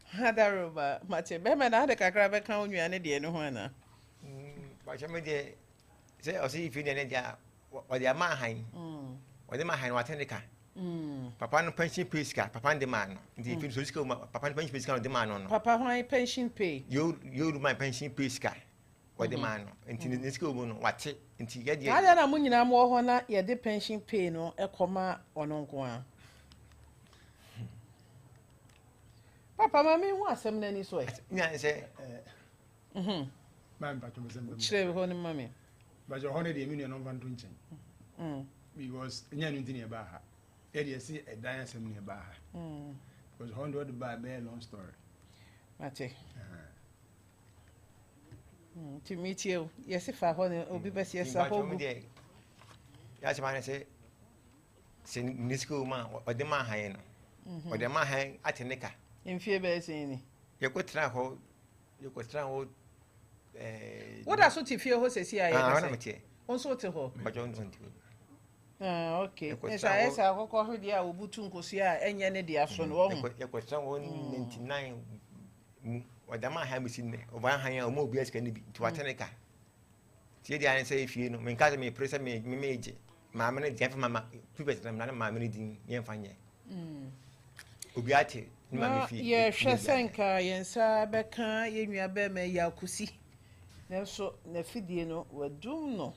Speaker 1: hadaroba mate be me na de kakra be kan onua ne de no ho ana
Speaker 4: ba chame de se o si fi ne dia o dia ma han o de ma han wa tendeka papa no pension pay ska papa de ma no ndi fi so ska papa no pension pay ska no de ma no
Speaker 1: papa hwan pension pay
Speaker 4: you my pension pay ska o de ma no nti ne ska mu no wate nti ye de
Speaker 1: ada na mu nyina mo ho na ye de pension pay no ekoma ono nko a papa mami hu asem na ni so e
Speaker 4: nya se
Speaker 5: man pa to mesem
Speaker 1: chire ho ni mami
Speaker 5: ba jo ho ne de mi no van to nchen because nya no ntini e ba ha e de se e dan asem ni e ba ha because 100 ba be long story
Speaker 1: mate Timitio yes fa ho ne obi be se sa ho
Speaker 4: ya se ma se ni school ma o de ma han no o de ma han ateneka
Speaker 1: Mfie be se ni
Speaker 4: Yekotra ho yekotra ho
Speaker 1: what are so tifie ho sesi aye
Speaker 4: ah na mete
Speaker 1: onso te ho
Speaker 4: bajo nti
Speaker 1: okay esa akoko ho dia obutu nkosi a enye ne dia so no wo
Speaker 4: yekotra ho 99 wadama ha misi ne oba han ya omo obi asika ne bi to ateneka tie dia ne say fie no me nka me presa me meje maame ne dia fa mama pibet na maame ne din ye mfa nye obi ate ni maame fie
Speaker 1: ye hwesenka yensa beka yenua be me yakusi nenso na fidie no wadum no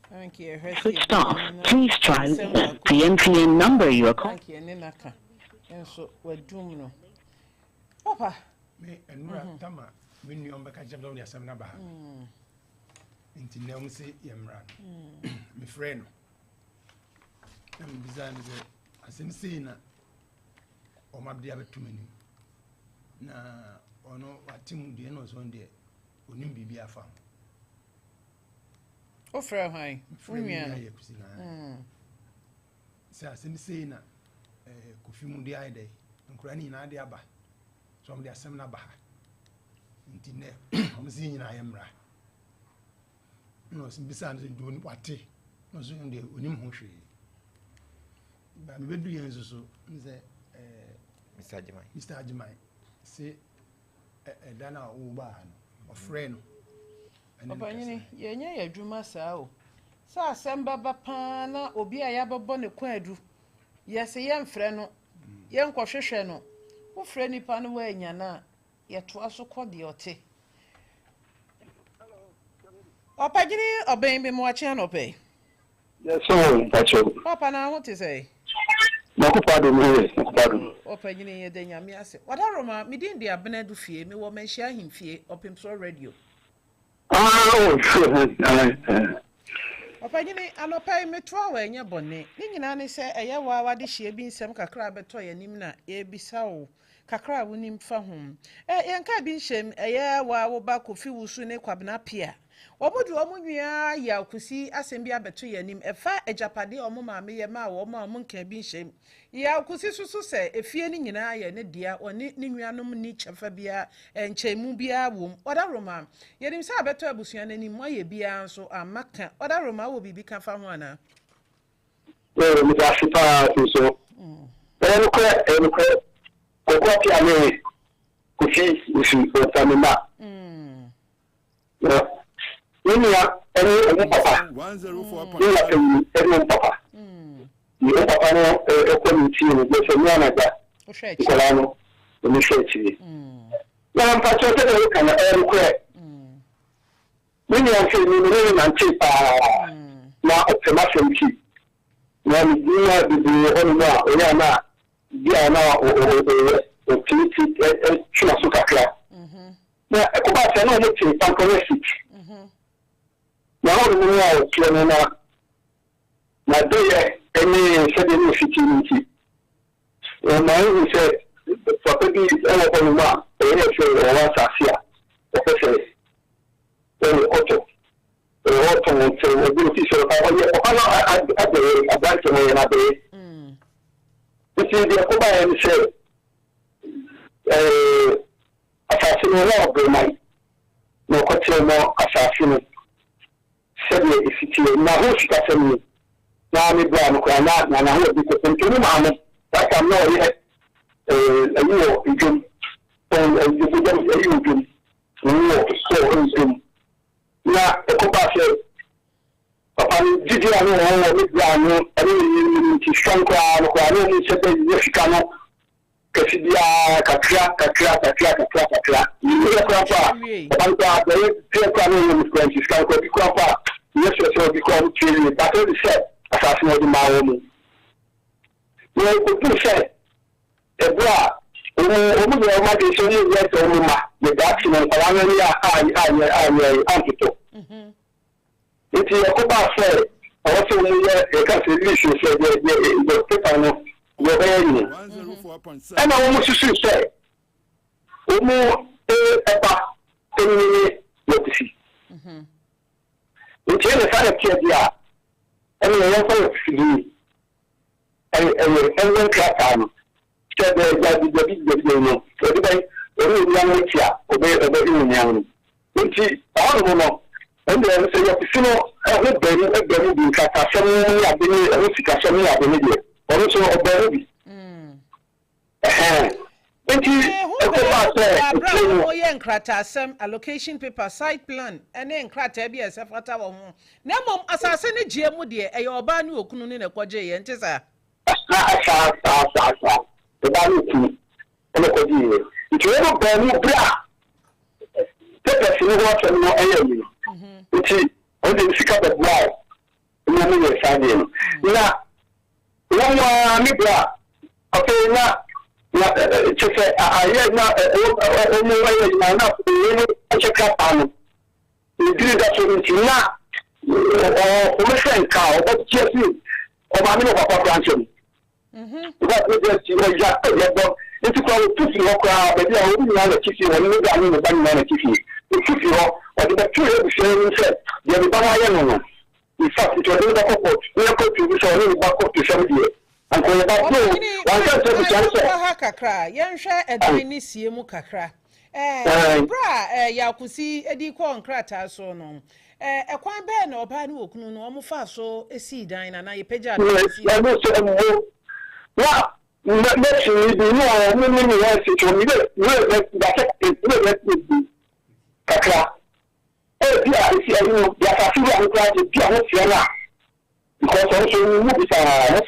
Speaker 1: thank you
Speaker 6: switched off. Please try the PNPN number you are calling.
Speaker 1: thank you nenaka nenso wadum no papa
Speaker 5: me enura tama me nu on beka jabdo ya sam na ba nti na mu se yemra me friend no na me bizan ze asem sei na o mabde abetumani na ono watim de no so nde onim bibi afa
Speaker 1: o fra hwan
Speaker 5: funua ya kusina sa asem sei na kofi mu de aide nkura ni na de aba so am de asem na ba nti ne am si nyina yemra no sim bisa no do ni wate no so nde onim ho hwe ba me bedu yen so nze Mr. Ajimai se dana wo ba no ofre no
Speaker 1: papa nyini yenye yadwuma saa o sa asem baba pa na obi a yabebo ne kwadu yese yemfre no yenkwohwehwe no wo fre nipa no wa anya na yeto aso kode ote papa nyini oben bi mo ache no pe
Speaker 7: yes so pacho
Speaker 1: papa na ho te say
Speaker 7: nakupado mwe nakupado
Speaker 1: papa nyini ye de nyame ase wadaroma midin de abena du fie me wo menhia himfie Opemsuo radio papa nyini anopai metwa wa enya bone ni nyina ne se eye wa wade hie bi nsem kakra beto yanim na e bisa wo kakra wonim fa hom yenka bi nshem eye wa wo ba kofi wusu ne kwabena pia obodu omunwia ya kusi asem bi abeto yanim efa ejapade omo maame ye ma wo ma omo nka bi nshem ya kusi susu se efie ni nyina ye ne dia oni ni nnuanom ni chefa bia enchemu bia wom odaroma yenim se abeto abusua nani mo ye bia nso amaka odaroma wo bibi ka fa ho ana
Speaker 7: mi da sipa so enukwe kokwa ti ame kufi usu otamima Nini ya eni papa
Speaker 3: 104.7
Speaker 7: eni papa ni papa no ekomiti ni je se mi anaga kola no ni shechi na mpacho te de kana enukwe nini ya se ni na nchipa na opemasuo na ni ya bibi onu na oya na dia na o kiti chuma suka kla na ekoba se no ni chipa konesit na ho ni ya o kle na de any se de ni security na ni se papa bi e ko ma e se o wa sasia o se auto se o bi ti so pa o ye o na advance mo na be ti de ko ba ni se asasino na o mai no ko ti mo asasino sebe ifiti na ho shika semi na mi bra no kwa na ho bi ko ntunu ma mo that am no ye ayo ijum on ijum no so ijum na ko ba se papa ni didi anu ho mi bra no ani ti shankwa no kwa no ni sebe ye shika no kasi dia kakra ni ye kwa pa papa ba kwa no ni kwa ti shankwa bi kwa pa yes so bi kwa chiri but all the set assassin of the mawo no ko tu se e bra o mu de ma de so ni ye to mu ma the that no kwa no ya antito iti e ko ba se o so mu ye e ka se li so se de paper no yo be ni
Speaker 3: 104.7
Speaker 7: and I almost say o mu e ba ni no ti It's in the side of Kia, and the one for the and one clap the no everybody every young here obey in young nti all no and then say you know every be kata some abini o sika some abini de or so obey
Speaker 1: nkratasem allocation paper site plan ene nkrata bi esefata wo ho na mom asase ne gie mu de e oba ne okunu ne nekwaje ye nti sa
Speaker 7: the value to the Kogi. If you ever burn you bra, take a few water no enemy. Which is only sick up the wall. No more signing. Now, one more bra. Okay, now, to say, I hear now, I check up on you do that now. Or friend cow, but just you. Or my little papa branching. What we just into called pussy or crowd, but they are only on the kitchen and you got in the bunny on the kitchen. The pussy or the two sharing said, the other banana. In fact, it was in the couple, we are going to be so back up to 70. And for about no, one can't
Speaker 1: cry. Young share a tiny siemu kakra. Bra, Yakusi, Eddie Corn Crata, so no. A quan ben or Panu Okunu, no more fast so a sea dine and I pay.
Speaker 7: Well, let's see, you know, many years ago, Kakra. Oh, dear, you know, there are few young guys in Piano, because also you move it on, and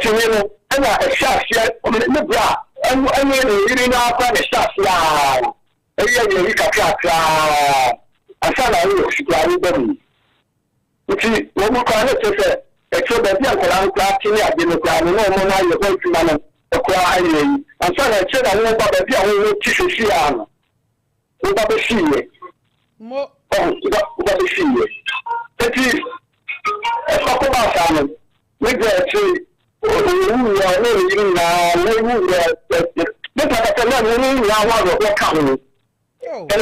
Speaker 7: you know, and a shot yet on the bra, and really now quite a shot, yeah. And you Kakra, and some of you should have been. Which is what we call it. Except that you are class in the Democrat, no more you're going to man a cry. And so I said, I know about the only tissue she on. What the she? What the she? That is a couple of family. We get to who are living now, let us learn what coming. And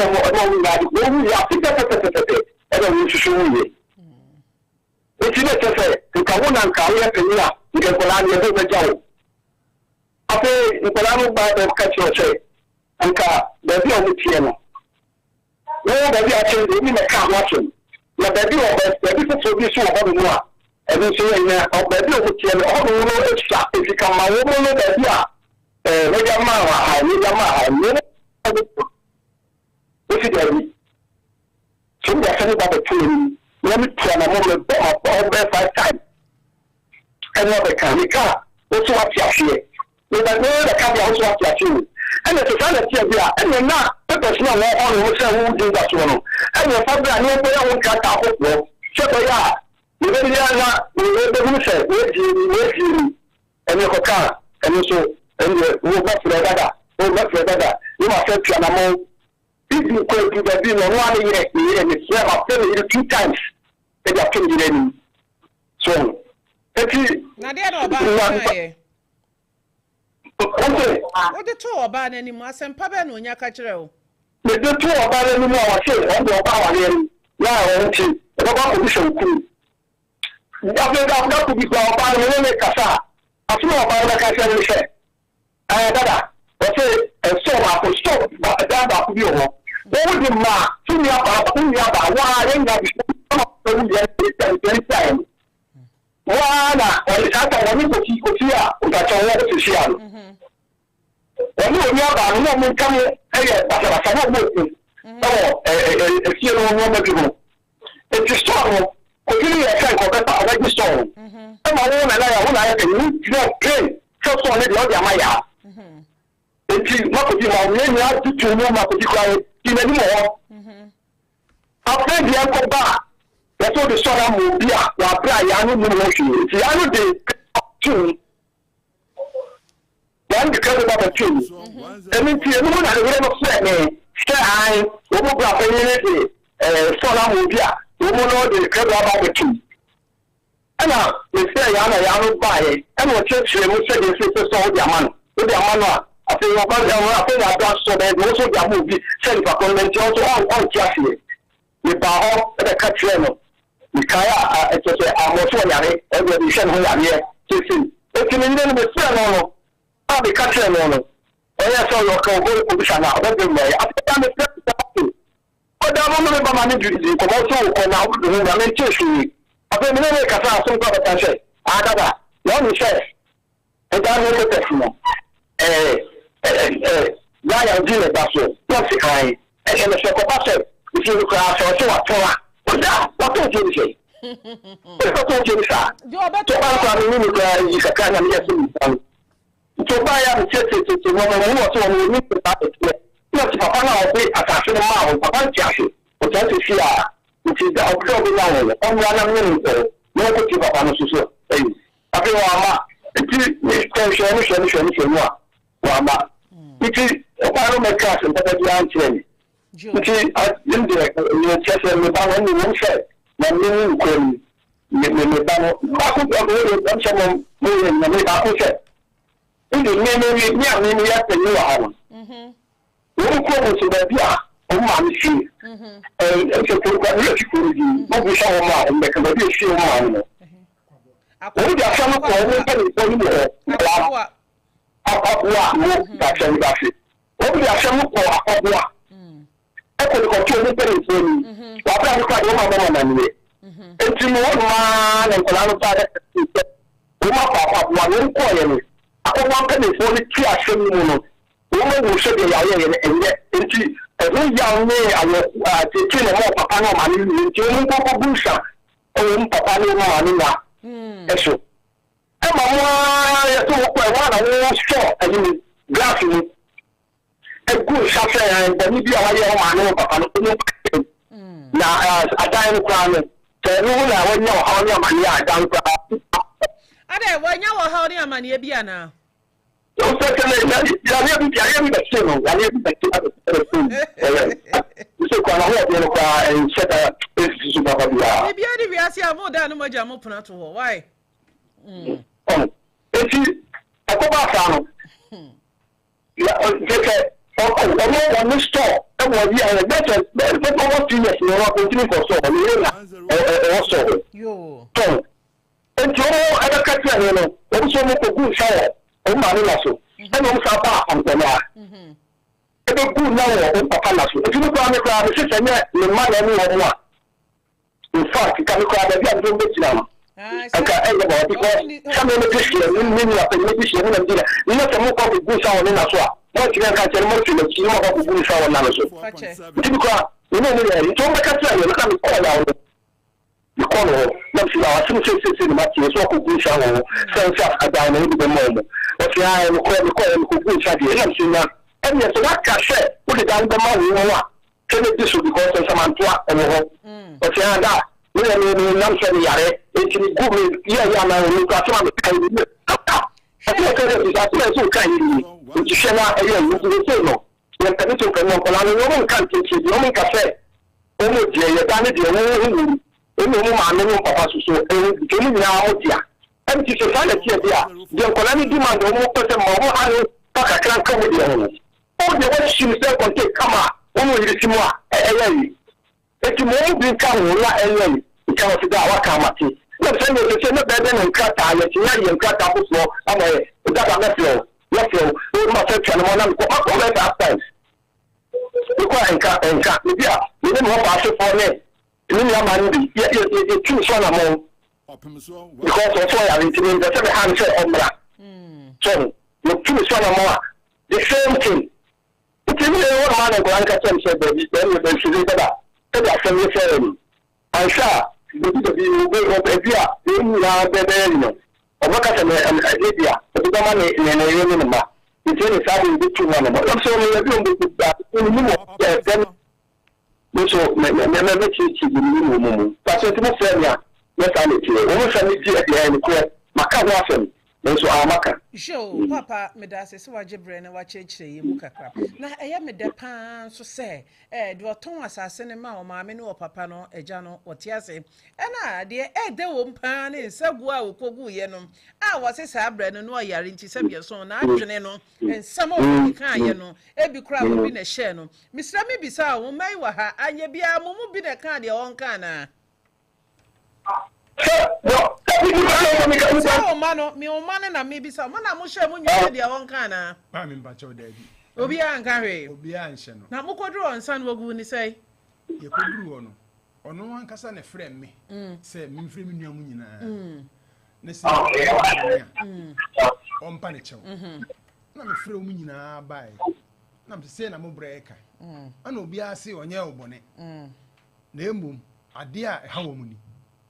Speaker 7: we are to show you. If you say, you can go and carry a penny, you can go on your job. After you can go by the catch your say, and car, the deal with piano. No, baby, I tell you, in a car watching. The baby of the people for this one, more. And you say, oh, baby, with piano, all the world is shot. If you come my woman, baby, with your mama, with your mama, this is baby. So they're saying about the two. Let me try a moment of 5 times. Another can we can't also watch your shit. With another can also watch your shoe. And it's a sanity of there, and you're not the person on who do that one. And your father, I know where I won't cut out of work. So they are. You really are not, who said, where's you, and your car, and also, and you go back to the dada, you must have to animal. If you go to the dinner 1 year, and it's never played 2 times. They are killing so, if you
Speaker 1: what the two about any mass and Papa no Yakachero?
Speaker 7: The two about any more, I say, on the power now, about position cool. After that, to be called by the Casa. I feel about the Casa. Dada, what's it? And so I could stop that up you. What would you mark? See me about why I ain't time. Wana walitaka wanipokikutia utachoweza kushia. Walionyaba ndio mkamo basa sababu sio ngombe kidogo. Ekistoro kujili ya kwa baba awajisto. Kama wewe na ya ndio play. Sasa ni ndio jamaa ya. Eti makuji maombi ya tutu makuji kwa kinadimo. After the combat that's what the son of Mubia, while Brian motion. It's the other day, two. One because of the two. And if you know that the river flame, stay high, Ubra, son of Mubia, who know the curve about the two. And now, they say, Yana, buy it. And what church will say, this is the soul, Yaman, with the Amana. I think I've got so that most of the movie sent for convention on Cassie. The power of the country. Mikaya, it's a more yare, every vision who are here, kissing, eti ni ndeni besia no abi ka kire no oya so yo ka go ko bisa na o be me after me se oda mo me ba ma ni di ko mo so ko na o do na me chesu after me ne ka sa so ko ba se adaba no ni se e da no ko tesimo ya ya di le ba so no si kai e me se ko ba se if you cry so what oda what do you say what do you say
Speaker 1: yo ba
Speaker 7: to ba ni ni ka yi ka kana ni ya to ba ya mi se mo mo so mo ni ta te no ti papa na o pe atase no ma o papa ti ase o ta se sia ti da o ko bi na o ya na mi ni no ko ti papa no so afi wa ma ti ni ko se ni wa ma ti o pa no me ka se ta di an ti ni ti a inde ni ti se me ba ni mo se na mi ni ko ni ba no ba ko ba o se mo ni me ba ko se inde ni ya te ni wa ha wọ́n kọ́ ọ̀hún ṣe bẹ̀bí à ọ̀hún máa ń ṣe ẹ̀ṣẹ̀ tó gba ilé ìṣòro yìí wọ́n fi ṣe àwọn máa ń bẹ̀kẹ̀ bẹ̀bí èṣù wọn máa ń lọ. òun jà sọ́nù kọ̀ ọ̀hún bẹ̀rẹ̀ ìfọ́ nínú ẹ̀ wá àpapọ̀ àwọn ìgbàṣẹ́ ìgbàṣẹ́ òun jà sọ́nù kọ̀ àpapọ̀ ẹ̀kọ́ ní kọ̀ tí omi bẹ̀rẹ̀ ìfọ́ ni wà á bẹ̀rẹ̀ nípa ìwọ́n máa bọ̀ mọ̀ nìyẹn. etí ni wọ́n máa ń nkọ̀lá ló bá rẹ̀ wọ́n máa pa àpapọ̀ àwọn ń kọ̀ yẹn ni àkọ́kọ́ bẹ̀rẹ̀ ìfọ́ ni tí a ṣe nínú nù wọ́n mú ṣe bẹ̀rẹ̀ ayé yẹn ẹ̀yẹ etí ẹ̀rú ya ní àwọn àtẹ̀tẹ̀ ní ọmọ pàpà náà màá nínú etí ó ń gbogbo búṣà òun pàpà ní ọmọ màá nínú ẹ̀ṣọ́. ẹ máa mú ayé tó wọ́pọ̀ ẹ̀ wọ́n àwọn sọ ẹ̀yìn ní gíláàsì ni ẹgún ìṣàfẹ́ ẹ̀gbẹ́ níbi àwọn ayé ọmọ àánú pàpà ní ọmọ pàpà na àdáyẹn kura ni tẹ̀lé wọn náà wọ́n yẹ ọ̀hán ní àmàlí àdáyẹn kura.
Speaker 1: adé wọ́n yẹ ọ̀hán ní àmàlí bí àná.
Speaker 7: Yo sé que ya había mi vecino, ya había mi vecino. Yo sé cuando voy a ver que en cierta es su papá ya.
Speaker 1: Y bien de viaje a moda no me llamo por nato, why?
Speaker 7: Esi, ako ba sa no? Ya, que o store, e wo bi an better over 2 years no continue for so, ni na o so.
Speaker 1: Yo.
Speaker 7: So, enti o ada ka ti an no, o so mo ko gu shower. O ma ni laso e no sa ba antena e be ku na wo papa laso e ti ko ami ko ami se nye le ma na ni wo wa in fact ka mi ko ada bi ando be tina no aka e go because some of the shit ni na pe ni shit ni ndira ni na mo ko bu sa wo ni na so a mo ti ka tere mo ti le ti mo ko bu sa wo na so ti ko ni ni to ba ka tsa ni ka mi ko ya wo ni ko no na si la wa se ni ma ti so ko bu sa wo sense of ada no ni be mo o ti ha ni ko bu sa di na si na and yes what ka she o de dan be ma wo wa ke ne ti so because some antoa e wo o ti ha da ni nam se ni yare e ti ni gu mi ya na ni ka so ma ka ni ati o ke ni sa ti so ka ni o ti she na e yo ni ti no ye ka ni to ka no ko la ni wo kan ti ti no mi ka se o mo je ye da ni de wo enu mu ma no papa so ke ni na o dia em ti so fa le ti e dia de ko la ni demand o mo pese mo ho ha pa ka kran ka mo dia no o de wo shi mi se kon te kama o mo yiri ti mo a yi e ti mo bi ka wo la yi ka o ti da wa ka ma ti no se ni se no be de nka ta ye ti ya ye nka ta bu so ama ye o da ba meflo o ma se twa no mo na ko ko be ta times ko nka ni dia ni mo ba se fo ne ni ya man bi ye tu so na mo
Speaker 3: Opemsuo
Speaker 7: because of what I'm doing the same hand say omra so you tu so na mo the same thing it is really one man go anka say baby then you be see that that same thing and sha the go baby a you na bebe no obaka say me idea the go man ne you no ma it is say the two one no so me be on the that ni mo then so me chi ni mo but it mo say ya yes I need to o mo say ni di e ni ko maka ho afem so amaka
Speaker 1: show papa me da se waje bre na wa chechire yi mu kakra na eye me da pa so se de oton asase ne ma o ma me ne o papa no eja no wote ase na de de wo mpa ne nsagu a wokogu ye no a wo se sa bre no no yare nti se bie so na adwene no ensam o kan ye no e bi kura mo bi na hye no misra me bisa wo mai wa ha anye bia mo mu bi na kan de won kan na
Speaker 7: no
Speaker 1: So mano me o mano na me bisa mana mo hwe mo nyi dia won kan na
Speaker 5: ma me mpa cho da bi
Speaker 1: obi an ka hwe
Speaker 5: obi an hye no
Speaker 1: na mo koduru onsan wogu ni sei
Speaker 5: ye koduru ho no ono an kasa na frɛ me sɛ me mfrɛ me nua mu nyinaa na sɛ ompa ne kyɛw na me frɛ mu nyinaa bae na me sɛ na mo brɛ ka ana obi ase onye obone na emum ade a ɛha wɔ mu ni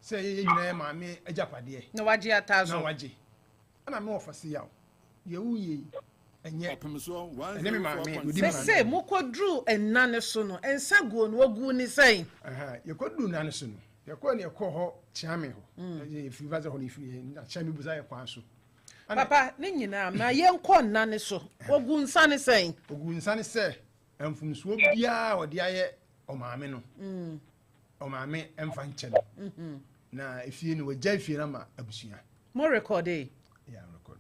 Speaker 5: sɛ ye nyinaa ma me agyapade
Speaker 1: na wagye atazo
Speaker 5: na wagye ana me wɔfase yaw ye wuye enye
Speaker 3: Opemsuo
Speaker 5: ene me ma me
Speaker 3: 104.7
Speaker 1: se mo koduru enna ne so no ensa go no wogu ni sei
Speaker 5: ye koduru na ne so no ye ko ne ko ho chiame ho ye fi vaza ho ni fi na chiame buza ye kwan so
Speaker 1: papa ne nyina na ye nkɔ nna ne so wogu nsa ne sei
Speaker 5: ogu nsa ne sɛ emfumsuo bia odi aye ɔmaame no ɔmaame emfa nkyɛ no na efie no wagya efie na ma abusua
Speaker 1: mo record eh
Speaker 5: ya record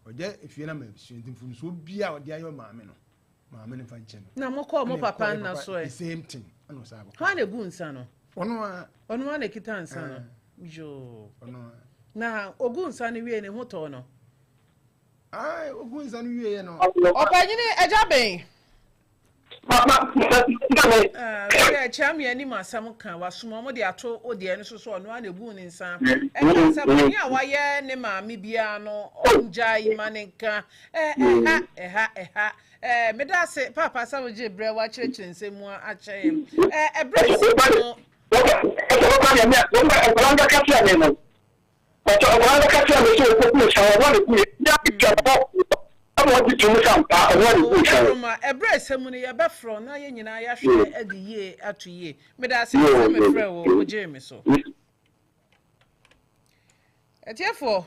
Speaker 5: wagya efie na ma abusua ntimfumsuo bia odi aye ɔmaame no maame ne fa nkyɛ no
Speaker 1: na mo kɔ mo papa na so
Speaker 5: the same thing ano sa ba
Speaker 1: ha na gu nsa no
Speaker 5: ono
Speaker 1: na kita nsa no jo
Speaker 5: ono
Speaker 1: na ogu nsa ne wie ne ho tɔ no
Speaker 5: ai ogu nsa no wie no
Speaker 1: opanyine eja ben ya cham ya ni masam kan wasoma mo de ato ode ne so so no na gu ne nsa e ka sabani a waye ne maami bia no onjai manenka me da se papa sawoje bre wa chirechire nsemu a kyem bre no ebre semu ne ye be fro na ye nyina ya hwe adiye atoye me da se me frɛ wo Jamie so etiefo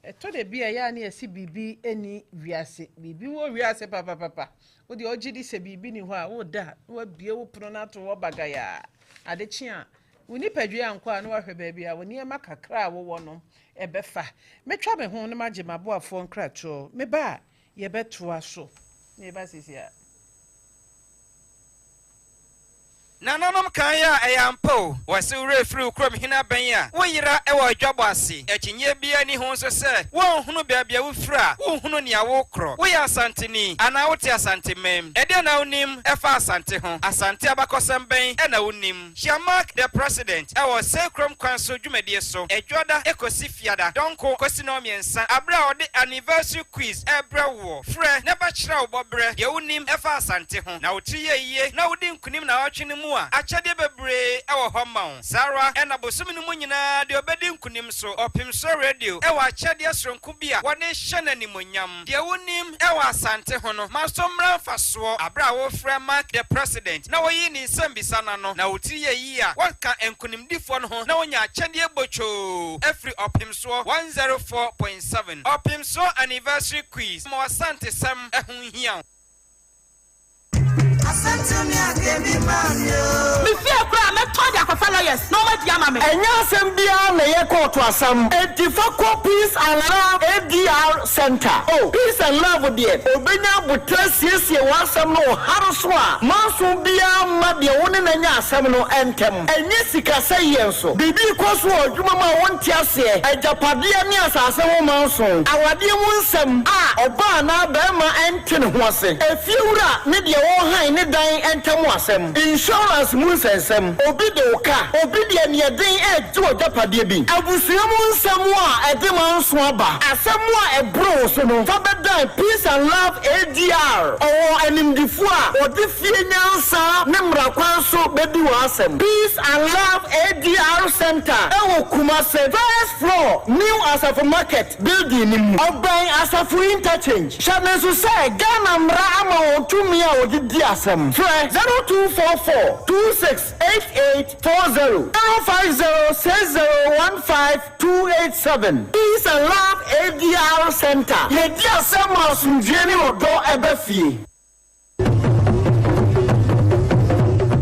Speaker 1: eto de bia ya na esi bibi eni wiase bibi wo wiase papa wo de ogidi se bibi ni ho a wo da wo bie wo prono na to wo bagaya adechi a woni padwe anko a na wo hwe ba bia wo ne makakra wo wo no ebefa metwa me ho na magye maboafo nkrato me ba ye beto aso me ba sisia
Speaker 8: Nananom kan ya ayampo wase ure free krom hina ban ya wo yira e wo adwabo ase akinye bia ni ho so se wo hunu bia bia wo fra wo hunu ne awo kro wo ya asanteni ana wo te asante mem e de na wonim e fa asante ho asante abakosam ben e na wonim Shamak the president e wo se krom kwan so dwumade so edwoda ekosi fiada donko kosi no miensa abra ode anniversary quiz e bra wo frɛ ne ba kyerɛ wo bobre ye wonim e fa asante ho na wo triye yiye na wodi nkunim na watwene achade bebre ewo homma Sarah ena bosumi no nyina de obedi nkunim so Opemsuo radio ewo achade asronku bia wone hyena nimonyam de wonim ewo asante ho no masomra faso abra wo Mark the president na woyi ni nsambisa na no na wotiri yi a waka enkunim difo no ho na wonya achade ebocho every Opemsuo 104.7 Opemsuo anniversary quiz mo asante sam ehunhia
Speaker 9: Me fear cry, me told you for lawyers. No matter yama me. Enya sembia na ye court to asam. Edifako Peace and Love ADR Center. Oh, Peace and Love dear. Obenya butres yes ye wasam no haruswa. Maso bia ma de woni na nya asam no entem. Enye sika say yenso. Bibi kwaso adwuma ma wonti ase. Ejapade ni asase wo manso. Awade mu nsem a oba na ba ma enten ho ase. Efiura ne de wo han ne dan entamu asem insurance mu nsensem obi de oka obi de nieden eju ojapade bi abusua mu nsem a ede manso aba asem a ebro so no fa bedan Peace and Love ADR o animdifu a odi fie nyansa ne mrakwan so bedi wa asem Peace and Love ADR Center ewo Kumase first floor new Asafo Market building ni mu oban Asafo interchange shanesu say Ghana mra ama otumi a odi di asem 0244 268840 05060152287 Peace and Love ADR Center. Yedi asem asumdwene odo ebefie.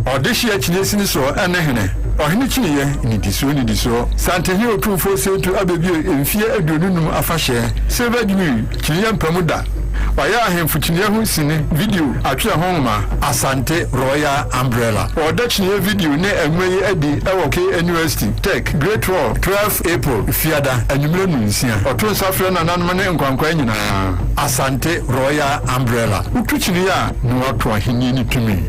Speaker 3: Audition actually so anehene. Ohini chiniye ni diso santehi otufo setu abebio emfie adonunum afahye silver gimi chiniye mpamuda wayɛ ahemfo kyiniɛ ho sini video atwerɛ ho nwoma asante royal umbrella ɔda kyiniɛ video ne ɛnwa yi adi ɛwɔ KNUST Tech Great Hall 12 April fiada anwummerɛ nu nsia ɔto nsa frɛ nananom ne nkwankwa nyinaa asante royal umbrella wotu kyiniɛ a na wato ahenni ne tumi.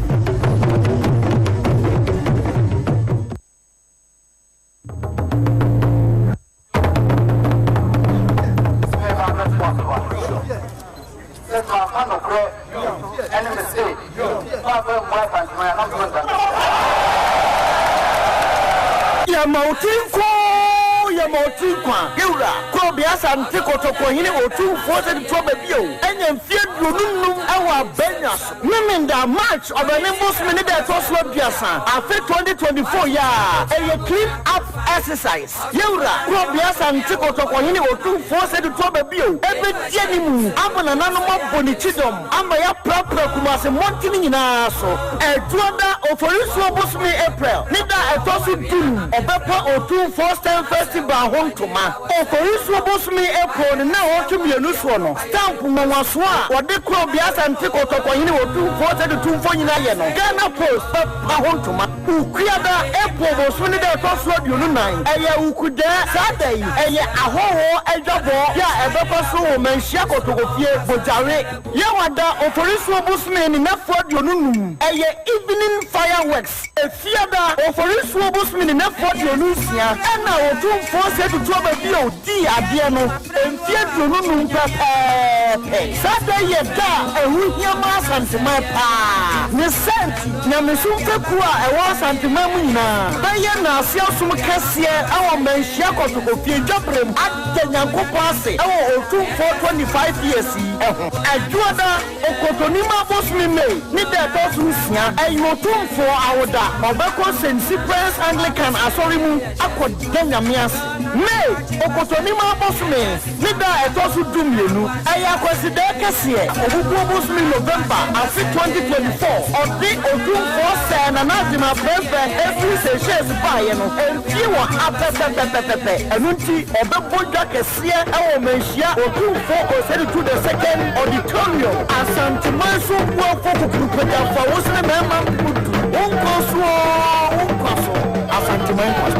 Speaker 9: Yamautikwa, Gura, Kobiasa and Tikotoko, Hini, or 2 forced Tobabio, and then feared Lunum, our Benyas, Miminda, March of an embossment that was Lobiasa, after 2024 year, a clean up exercise. Yura, Kobiasa and Tikotoko, Hini, or 2 forced Tobabio, every Jenimu, Aban and Anoma Bonichidom, Amaya Prapra Kumas, Montininaso, a Tuanda of Orisua Bosme April, Nida a Tosu Dun, or Bepa or 2 forced festival home to ma. Okorisu bosmi April na wotu mienu so no. Stamp mwanso a wode kro biasa ntiko tokonyini wotu 42 nyina ye no. Ghana Post pa home to ma. Ukuada April bosmi de toso dionu nan. Eye ukude sadai eye ahoho edwabo ya ebepo so wo manhia kotokofie bojare. Ye wada okorisu bosmi ni nafo dionu num. Eye evening fireworks. Efiada okorisu bosmi ni nafo dionu sia. Na wotu force to trouble bio di adie no enfie dunu nu pepe sada ye da ehu hiama santema pa ne senti na mesumfe ku a ewo santema mu nyina baye na asia sum kase awo manhia kotokofie dwabrem adanyankopo ase ewo otu for 25 years ehu ajuada okotonima bosmi me ni de tosu sia ayotumfo awoda obeko sensi prince Anglican asorimu akod Mias May Okotonima Bosme Nida Etosu Dumienu Aya Kweside Kasie Obubu Bosme November Afi 2024 Odi Odum Force na Nazima Prefe Every Seychelles Bayeno Enfiwa Apepepepepe Enunti Obeboja Kesie Ewo Menshia Odum Force to the second auditorium Asantimansu Wafo Kukupeja Fawusne Mema Unkoso Asantimansu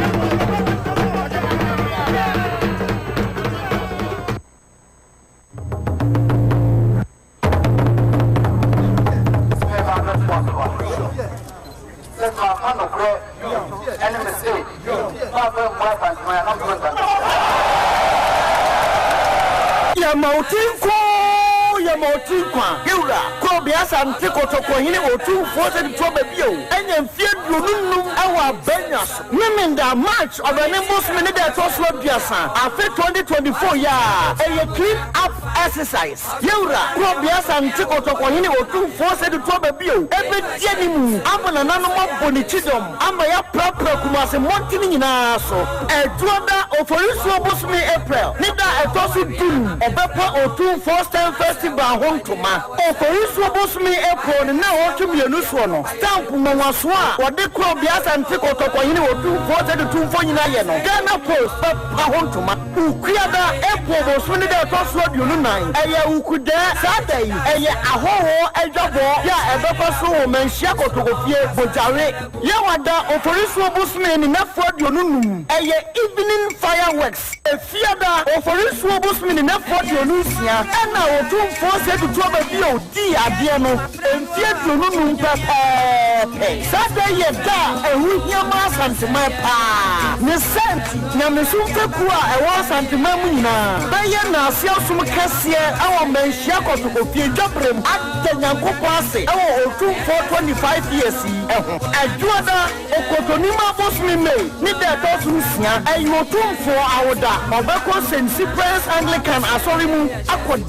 Speaker 9: Yamautikwa, Gura, Kobiasa and Tikotoko, Hini, or 2 forced Tobabio, and then feared Lunum, our Benyas, Miminda, March of an embossment that was Lobiasa, after 2024 year, a clean up exercise. Yura, Kobiasa and Tikotoko, Hini, or 2 forced Tobabio, every Jenimu, Aban and Anoma Bonichidom, Amaya Prapra Kumas, Montininaso, a Tuanda of Orisua Bosme April, Nida a Tosu Dun, or Bepa or 2 forced festival home to ma. Okorisu bosmi April na wotu mienu so no. Stamp mwanso a wode kro biasa ntiko tokonyini wotu 42 nyina ye no. Ghana Post pa home to ma. Ukuada April bosmi de toso dionu nan. Eye ukude sadai eye ahoho edwabo ya ebepo so wo manhia kotokofie bojare. Ye wada okorisu bosmi ni nafo dionu num. Eye evening fireworks. Efiada okorisu bosmi ni nafo dionu sia. Na wotu force to trouble bio di adie no enfie dunu nu pepe sada ye da ehu hiama santema pa ne senti na mesumfe ku a ewo santema mu nyina baye na asia sum kase awo manhia kotokofie dwabrem adanyankopo ase ewo otu for 25 years ehu ajuada okotonima bosmi me ni de tosu sia ayotumfo awoda obeko sensi prince Anglican asorimu akod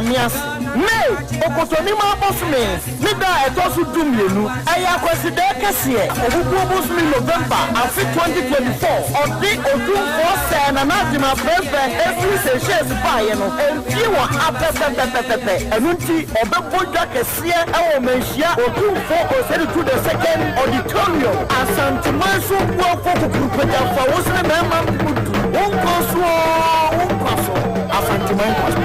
Speaker 9: Mias May Okotonima Bosme Nida Etosu Dumienu Aya Kweside Kasie Obubu Bosme November Afi 2024 Odi Odum Force na Nazima Prefe Every Seychelles Bayeno Enfiwa Apepepepepe Enunti Obeboja Kesie Ewo Menhia Odum Force to the second auditorium Asantimansu Wafo Kukupeja Fawusne Mema Unkoso Asantimansu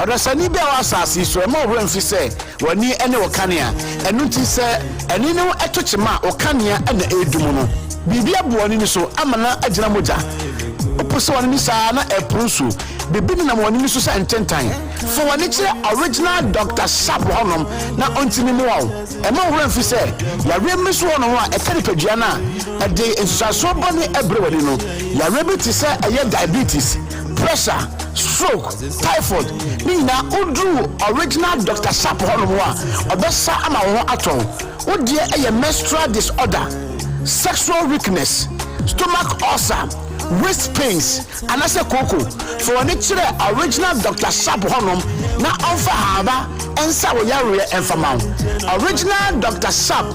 Speaker 10: ɔdɔsani bi a wasase so ɛma ɔwura mfi sɛ wani ɛne ɔkanea ɛno nti sɛ ɛni no ɛtokyema ɔkanea ɛna ɛdum no biribi aboɔ ni so amana agyina mogya opose wɔn ni saa na ɛpronso bibi ni na wɔn ni so sɛ ntentan for wɔn kyerɛ original Dr. Sharp honom na ontimi mu wɔn ɛma ɔwura mfi sɛ yare mi so wɔn a ɛka nipadua na ɛde nsuaso bɔ ne ɛbrɛ wɔn no yare bi te sɛ ɛyɛ diabetes pressure stroke typhoid ni na odru original Dr. Sharp honom a ɔbɛsa ama wɔn atɔn odie ɛyɛ menstrual disorder sexual weakness stomach ulcer waist pains anase koko for one kyerɛ original Dr. Sharp honom na ɔmfa haba ɛnsa wo yare ɛmfama original Dr. Sharp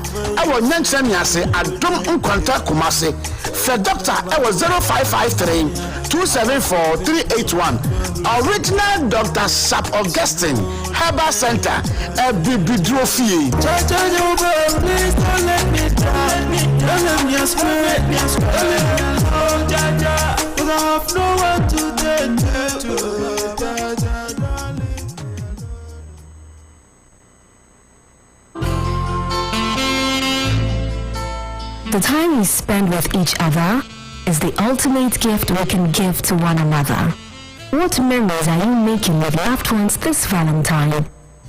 Speaker 10: ɛwɔ nyankyerɛ miase adom nkwanta kumase fɛ doctor ɛwɔ 0553 274 381 original Dr. Sharp Augustine Herbal Center Bibidrofie. Please don't let me die. Don't let me spirit. But I have no one to take to.
Speaker 11: The time we spend with each other is the ultimate gift we can give to one another. What memories are you making with loved ones this Valentine?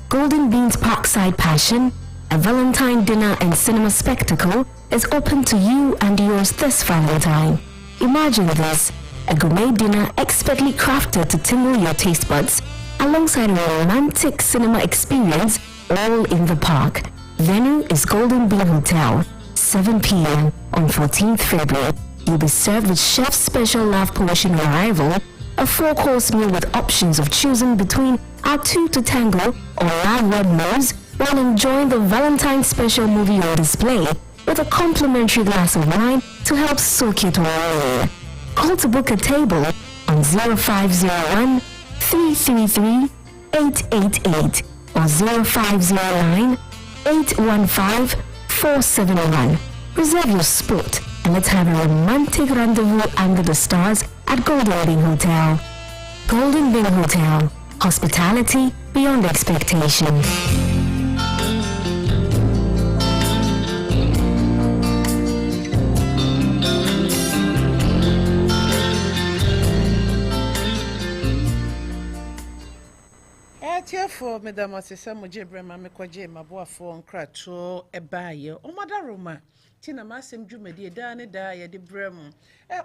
Speaker 11: Golden Beans Parkside Passion, a Valentine dinner and cinema spectacle, is open to you and yours this Valentine. Imagine this, a gourmet dinner expertly crafted to tingle your taste buds, alongside a romantic cinema experience, all in the park. Venue is Golden Bean Hotel, 7 p.m. on 14th February. You'll be served with chef's special love portion arrival, a 4-course meal with options of choosing between our 2 to tango or live red moves, while enjoying the Valentine special movie on display with a complimentary glass of wine to help soak it all in. Call to book a table on 0501 333 888 or 0509 815 471. Reserve your spot and let's have a romantic rendezvous under the stars at Golden Bean Hotel. Golden Bean Hotel, hospitality beyond expectation.
Speaker 1: Therefore, Madam Assessor Mojebrema Mekoje Maboafo Krato Ebaye, Omada Roma, Tina Massem Jumedi, Dani Daya de Bremo,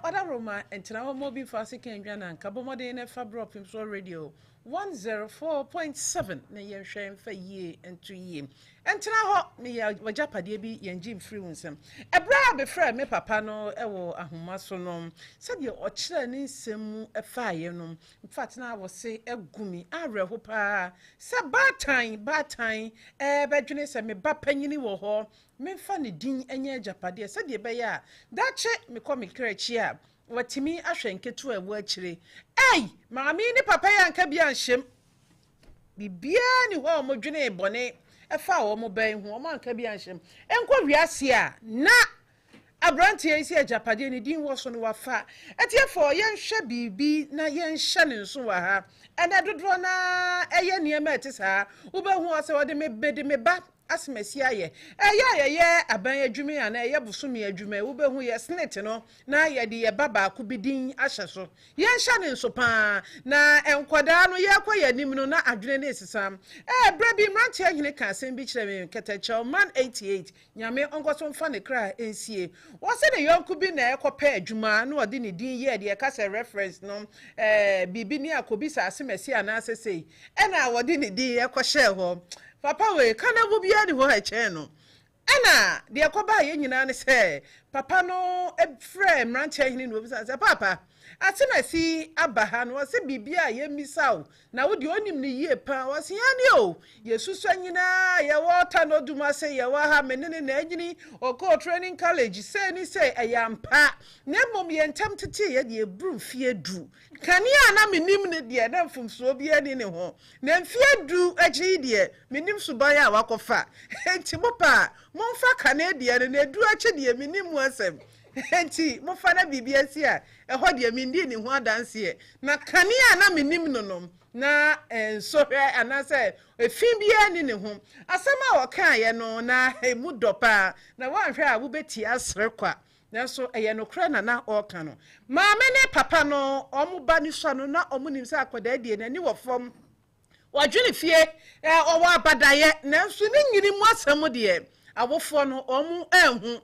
Speaker 1: Oda Roma, and Tana Mobi Fasikan Jana, Cabomode and Fabro Opemsuo Radio 104.7 na yen hwem fa ye entu ye entena ho me ya wajapade bi yen jim free unsem ebra be fra me papa no ewo ahoma so no se de o kire ni nsem efa ye no in fact na wo se egumi areho pa se batan bedwene se me ba panyini wo ho me fa ne din enye ajapade se de be ya dache me ko me krechi a watimi ahwenketo ewo akire maami ni papa ya nka bia nhyem bibia ni ho mo dwene bone efa wo mo ban ho mo nka bia nhyem enko wiase a na abrante esi ajapade ni din wo so no wafa etiefo ye nhwe bibi na ye nhye ne nso wa ha ena dodro na eye niema etisa wo ba hu ose wo de me ba asemesi aye ye aban adwumi ana ye busumi adwuma wo behu ye snit no na ye de ye baba ko bidin ahyeso ye nhya ne nso pa na enkoda no ye kwaye nim no na adwene ne esisam bra bi mrante ahine ka asem bi kire me ketacho man 88 nyame onkoso mfa ne kra ensie wo se ne yonku bi na ekopa adwuma na ode ne din ye de ka se reference no bibi ni akobi sa asemesi ana asesei ena wode ne din ekohye ho papa we kana wo bia ni ho eche no ena de akoba ye nyina ne se papa no efre mranche hini no bisa se papa atemasi abaha no se bibia ye misao na wo de onim ne yie pa wo se yani o yesusu nyina ye wota no duma se ye wa ha menene na agini oko training college se ni se eyampa na mom ye ntam tete ye de ebru fie du kania na menim ne de na mfumso bia ni ne ho na mfie du agi de menim suban ya wakofa enti mopa momfa kane de na du achi de menim wasem enti mo fa na bibia si a ehɔ de mi ndi ni ho adanse na kanea na menim nonom na ensohwe anase efin bia ni ne ho asema wɔka ye no na emu dɔpa na wanhwɛ a wo beti asre kwa nanso eye no kra na ɔka no maame ne papa no ɔmo ba ni so no na ɔmo nim sɛ akoda die na ni wɔ fam wajuni fie ɔwɔ abadaye nanso ne nyini mu asɛm de awofo no ɔmo ehu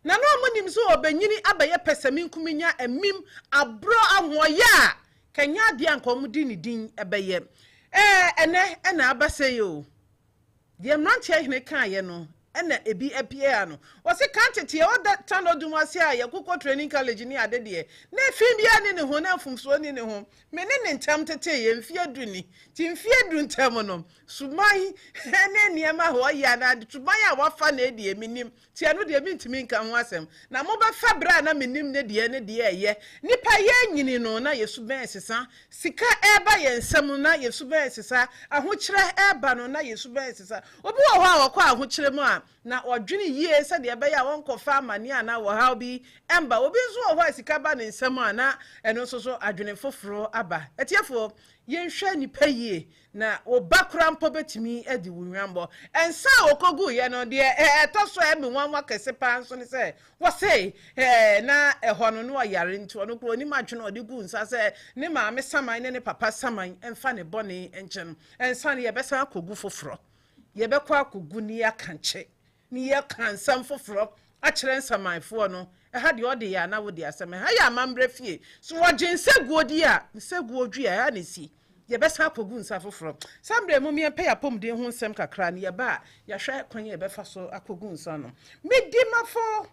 Speaker 1: na no ɔmo nim so ɔbanyini abaye pesami nkuminya emim abro ahoye a kanya de anka ɔmo di ne din ɛbɛyɛ ene na abasɛ yo de mranche hene kan ye no ena ebi apia no o se kan tete o da tano dumase a yakoko training college ni ade de na fin bia ni ne ho na fumso ni ne ho me ne ntam tete ye mfie duni ti mfie du ntam no suman ene niema ho ya na tuban a wafa na edi eminim ti anu de mi ntimi nka ho asem na mo ba fa bra na menim ne de eye nipa ye nyini no na yesu ben sesa sika eba ye nsem na yesu ben sesa ahokyere eba no na yesu ben sesa obi wo ho a wakɔ ahokyere mu a na odwini yie se de ebe ya won kofa amani ana wo ha bi emba obi nso wo sika ba ne nsem ana eno so so adwene foforo aba etiefo yenhwe nipa yie na obakura mpo betimi edi wunwambo ensa okogu ye no de etoso emi wanwa kese pa nso ne se wo sei na ehɔ no no yare nti ono kro ni madwene odi gu nsa se ne maame saman ne papa saman emfa ne bone enchen ensa ne ye besa akogu foforo ye bekwa akogu ni akanche ni ye kansam foforo akyere nsamanfo no ha de ode ya na wo de asem ha ya amambre fie so wogye nseguo di a nseguo dwu ya na si ye besa akogu nsa foforo sambre mu me pe ya pomde ho nsem kakra ne ye ba ya hwe kwan ye befa so akogu nsa no medimafo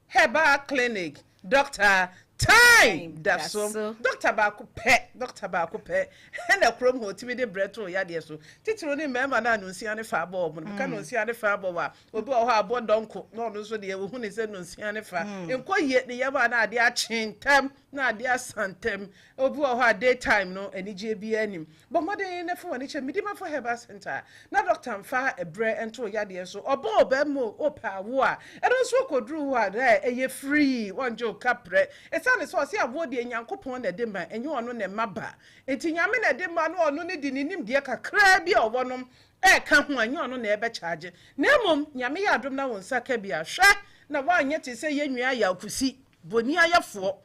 Speaker 1: Herbal Clinic Dr. Time that's so Dr. Bakupe and a chrome ho timi de breto ya de so titiro ni member na no nsia ne fa ba omo ka no nsia ne fa ba wa obi o ha abo donko no no so de hu ne se no nsia ne fa enko ye ne yaba na ade a chintam na ade asantem obi o ha daytime no anije bi anim but modern ne fo ne che midima for Herbal Center na Dr. Mfa ebre ento ya de so obo ba mo opa wo a e don so kodru wo a eye free wonjo kapre sane so se abo de nyankopon na de ma enye ono ne maba enti nyame na de ma no ono ne di nim de kakra bi obonom ka ho anye ono na ebe charge na mom nyame ya adom na wonsa ka bi ahwe na wanye te se yenwia ya akusi boni ayefo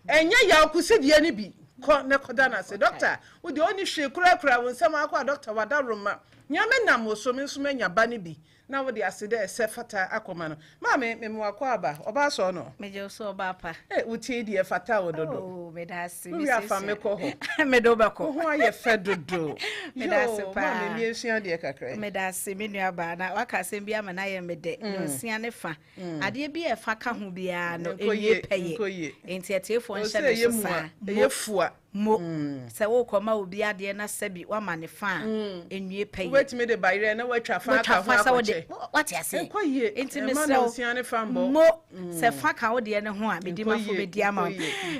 Speaker 1: enye ya akusi de ne bi ko ne koda na se doctor wo de oni hwe kura wonsa ma akwa doctor wadaroma nyame na moso me nso manya ba ne bi na wo de asede se fata akoma no ma me akwa aba oba so no
Speaker 12: meje so oba pa
Speaker 1: uti de fata wododo
Speaker 12: oh me da se
Speaker 1: mi afa me ko ho
Speaker 12: me do ba ko
Speaker 1: ho aye fe dodo
Speaker 12: me da se pa
Speaker 1: ma me esua de kakra
Speaker 12: me da se me nua ba na waka se bia ma na ye me de no sia ne fa ade bi e fa ka ho bia no enye peye enti etefo nhyɛ ne so sa
Speaker 1: ye fua
Speaker 12: mo se wo koma obi ade na sabi wa ma ne fa enye peye
Speaker 1: wetime de bayre na watwa fa ka ho akɔche
Speaker 12: what you say
Speaker 1: enti me se
Speaker 12: mo se fa ka wo de ne ho a medima fo mediama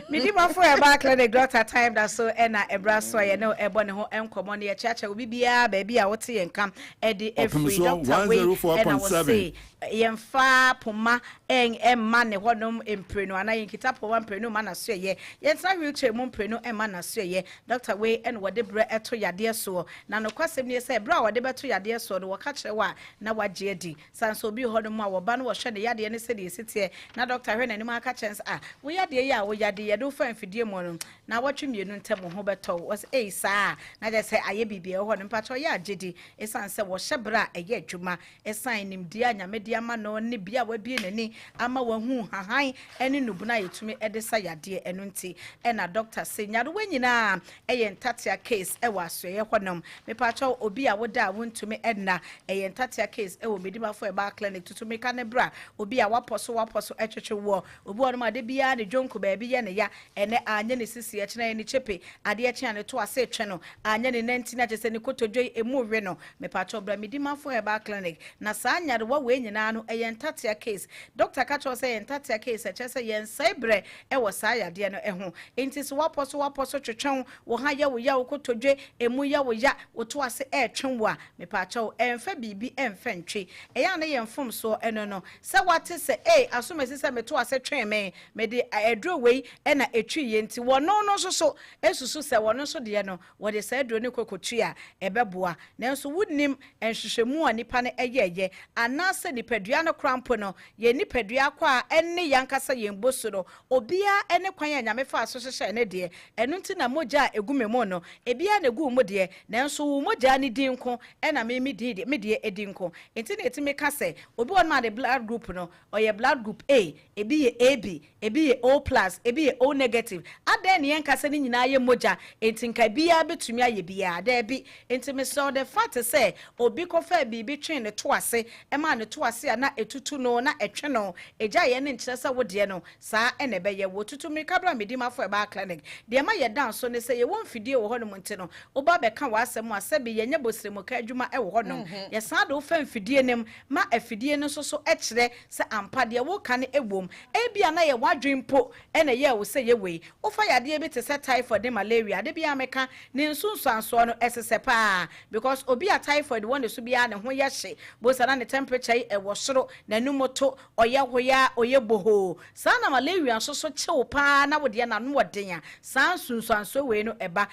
Speaker 12: medima fo Herbal Clinic Dr. Time da so na ebra so ye no ebo ne ho enkomo ne ye chacha obi bia ba bia wote ye nkam e de every doctor way na wo say yemfa poma emma ne honom emprenu ana yenkita poma emprenu ma na so ye yentra wheelchair mu emprenu emma na so ye doctor way en wode bre eto yade so na no kwasem ne say bra wode beto yade so no waka kire wa na waje edi sanso obi honom a wo ba no wo hwe ne yade ne se de sitie na doctor hwe nanim aka chance wo yade ya wo yade ye do fa mfidie mo no na watwe mienu ntem ho beto was saa na je say aye bibie ho no mpacho ya agedi esanse wo hye bra eye adwuma esan nimdi anyame ama no ne bia wa bie nani ama wahu hahan ene nubuna yetumi edesa yade eno nti na doctor say nyado wanyina eye ntatia case e wa asoye honom me pacho obi a woda wontumi edna eye ntatia case e wo medima for Herbal Clinic tutumi ka ne bra obi a waposo etwetwe wo obi onoma de bia ne dwonko ba bi ye ne ya ene anya ne sisi e kina ne chepe ade e kina ne to ase etwe no anya ne nanti na chese ne kotodwe emu we no me pacho bra medima for Herbal Clinic na sa nyado wa we nyina no entatia case doctor ka cho say entatia case e chese yen cybre e wo sa yade no ho enti so wapo poso twetwen wo ha ya wo ya wo kotodwe emu ya wo ya wo to ase twetwen wo a me pa cha wo emfa bibi emfa ntwe eya na ye mfom so eno no se wate se asomesi se me to ase twen me de edro wei na etwi ye nti wo no no so esusu se wo no so de no wo de se edro ne kokotu a ebeboa nanso wunnim enhwehwemu a nipa ne eye anase nipadua no krampo no ye nipadua kwa enne yankasa ye mboso no obia ene kwan ya nyame fa so hye ne de enu nti na moja egumemo no ebia na egu mo de nanso wo moja ne dinko na me de edinko enti na etime ka se obi won ma de blood group no oye blood group A ebi ye AB ebi ye O+, ebi ye O negative adan ne yankasa ne nyina ye moja enti nka bia betumi aye bia da bi enti me so the fact say obi ko fa bibi twen ne to ase e ma ne to ase na etutu no na etwe no eja ye ne nkyerɛ sɛ wo de no saa ene be ye wo tutu me kabra me di ma fo e ba clinic de ma ye dan so ne sɛ ye won fidie wo hɔ no nti no wo ba be ka wa asɛm asɛbe ye nya bosremu ka adwuma e wo hɔ no ye saa de wo fa fidie nem ma afidie no so kyerɛ sɛ ampa de wo ka ne ewom e bia na ye wadwempo ene ye wo sɛ ye wei wo fa yade bi te sɛ typhoid and malaria de bia meka ne nsunsuanso no ɛsesɛ pa because obi a typhoid won so bia ne ho ye hye bo sana ne temperature e wo soro na numoto oye hoya oye boho saa na malaria so kyew pa na wo de na no woden a saa nsunsuanso we no eba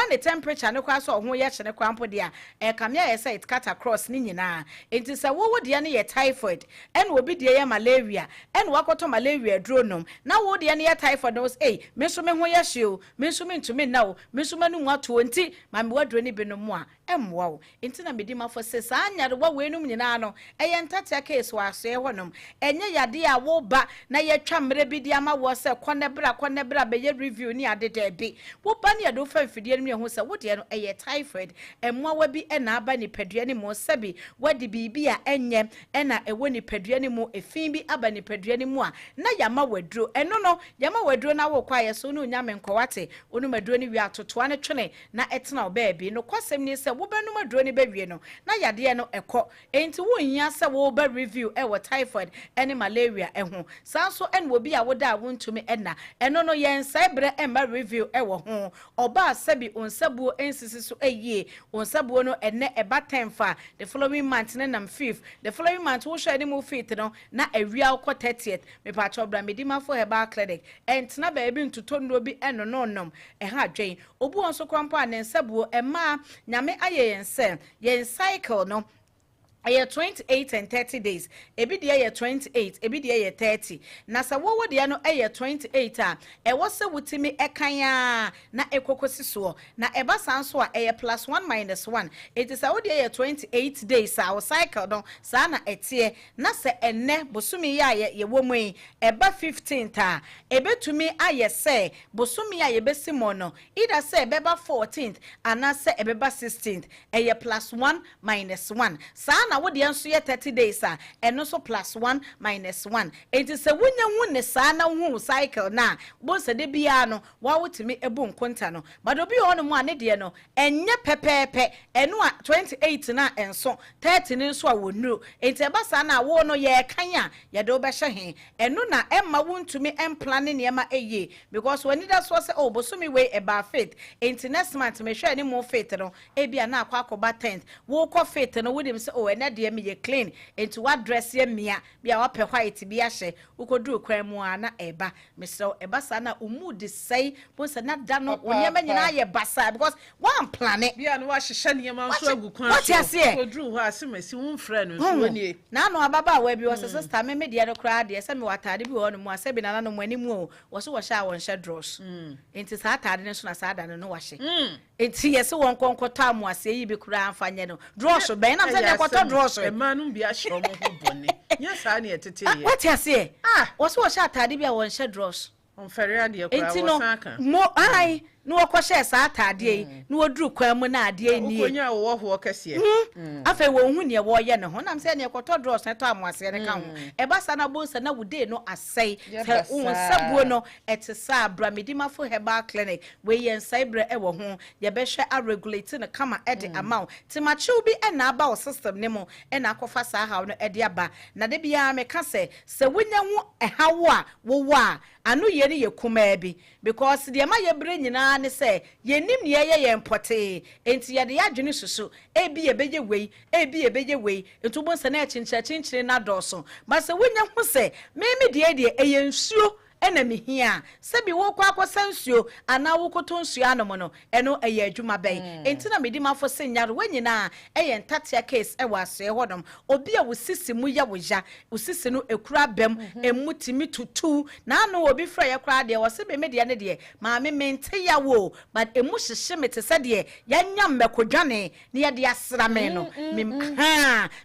Speaker 12: ne temperature ne kwa so ho ye hye ne kwampo de a e kamia ye say it cut across ni nyina enti sɛ wo de ne ye typhoid en obi de ye malaria en wakoto malaria dronom na wo de ne ye typhoid no me so me ho ye hye o me so me ntumi na o me so manu ato enti ma me wadro ni bi no mo a emwa o enti na medi mafo se saa nyare wa we num nyina no eye ntata case wa so e honom enye yade a wo ba na ye twa mre bi di ama wo se konebra be ye review ni ade da bi wo ba ne yado fa mfidie no ho se wo de no eye typhoid emwa wa bi na aba ni padua ni mo sabi wadi bibi a enye na ewo ni padua ni mo efin bi aba ni padua ni mo a na yama wadro eno no yama wadro na wo kwa ye so no nya menkowate onu madro ni wi atotoa ne twene na etena oba bi no kwasem ni se wo benu madro ni bewie no na yade no ekọ enti wo hia se wo ba review e wo typhoid ene malaria eho sanso en wo bi a wo da wontumi ena eno no yen cyber emma review e wo ho oba sabi onsabuo ensisi so eyie onsabuo no ene eba 10 fa the following month na nam 5th the following month wo hwɛ ni mo fit no na awia ko 30th me pa chobra me di ma fo heba clinic entna ba bi ntuto no bi eno no nom ha dwen obu on so kwampo anensabuo ema nyame aye yen cycle no aye 28 and 30 days ebi de aye 28 ebi de aye 30 na sa wo de no aye 28 a e wo se wutimi ekan a na ekokosi so na eba sanso a aye +1 - 1 it is a wo de aye 28 days a wo cycle no sa na etie na se enne bosumi ya ye wo mu eba 15 ta ebetumi aye se bosumi ya ye besimo no either se beba 14th ana se ebeba 16th aye +1 - 1 sa na wo de enso ye 30 days a eno so +1 - 1 enti se wonya hu ne saa na hu cycle na bo se de bia no wa wotimi ebu nkonta no but obi ho mu ane de no enye pepepe eno a 28 na enso 30 ne nso a wonuro enti eba saa na wo no ye kan a ye de obehye he eno na emma wontumi emplan ne ema eye because when that so say oh bosomi we eba faith enti next month me hwe ni mo faith no e bia na akwa 10th wo ko faith no wodim say oh ene de me ye clean into what dress ye mia bia wa pe white bia hye ukodu kwan mu ana eba me so eba sa na umu de say bo sa na da no onyema nyina ye basa because one planet
Speaker 1: bia no wa hye ne yema so agu kwan
Speaker 12: so
Speaker 1: ukodu ho asemasi won frɛ no so nie
Speaker 12: na no ababa wa bi wo sister me de no kra de se me watade bi wo no mu asebi na no mu animu o wo so wo hye a won hye dross enti sa atade ne so na sa da no wa hye enti yesi won konkoto amu ase yi bi kra amfanye no dross ben na se de koto dross
Speaker 1: e manu bia hye omo ho bone yes ani etete ye
Speaker 12: what you say wo so wo hye atade bi a won hye dross
Speaker 1: on fere ade kra wo saka
Speaker 12: mo ai no wakɔhye saa atade no woduru kwan mu na ade ani
Speaker 1: ukonya wo ho kɛse
Speaker 12: afa wo hu ne wo ye ne ho nam se ne kɔtɔ dross ne to amoase ne ka ho eba sa na bo sa na wude no asɛe sɛ unsabuo no etisa abramedimafo herbal clinic we ye nsaibre e wo ho ye bɛhwɛ a regulate ne kama e de amount timachiw bi e na aba wo system ne mo e na akɔfa saa hawo no e de aba na de bia me ka sɛ wonya hu hawo a wo a anu ye ne ye kuma bi because de ma ye bre nyina nyina ne se yenim ne ye mpote enti ye de adwene susu ebi ebeje wei etu bon se na chinchire na doso ba se wonya ho se me de eye nsuo ena mehia sebi wo kwa akosansuo ana wo kotonsuo anom no eno eye adwuma bɛn enti na medi mafo se nyare wanyina eye ntatia case e waso hodom obi a wosisi mu ya woja wosisi no ekura bam emutimi tutu na ano obi fra ye kura de wose be media ne de ma me mente ya wo but emu hyehye mete se de yanya mmekodwane ne ye de asra me no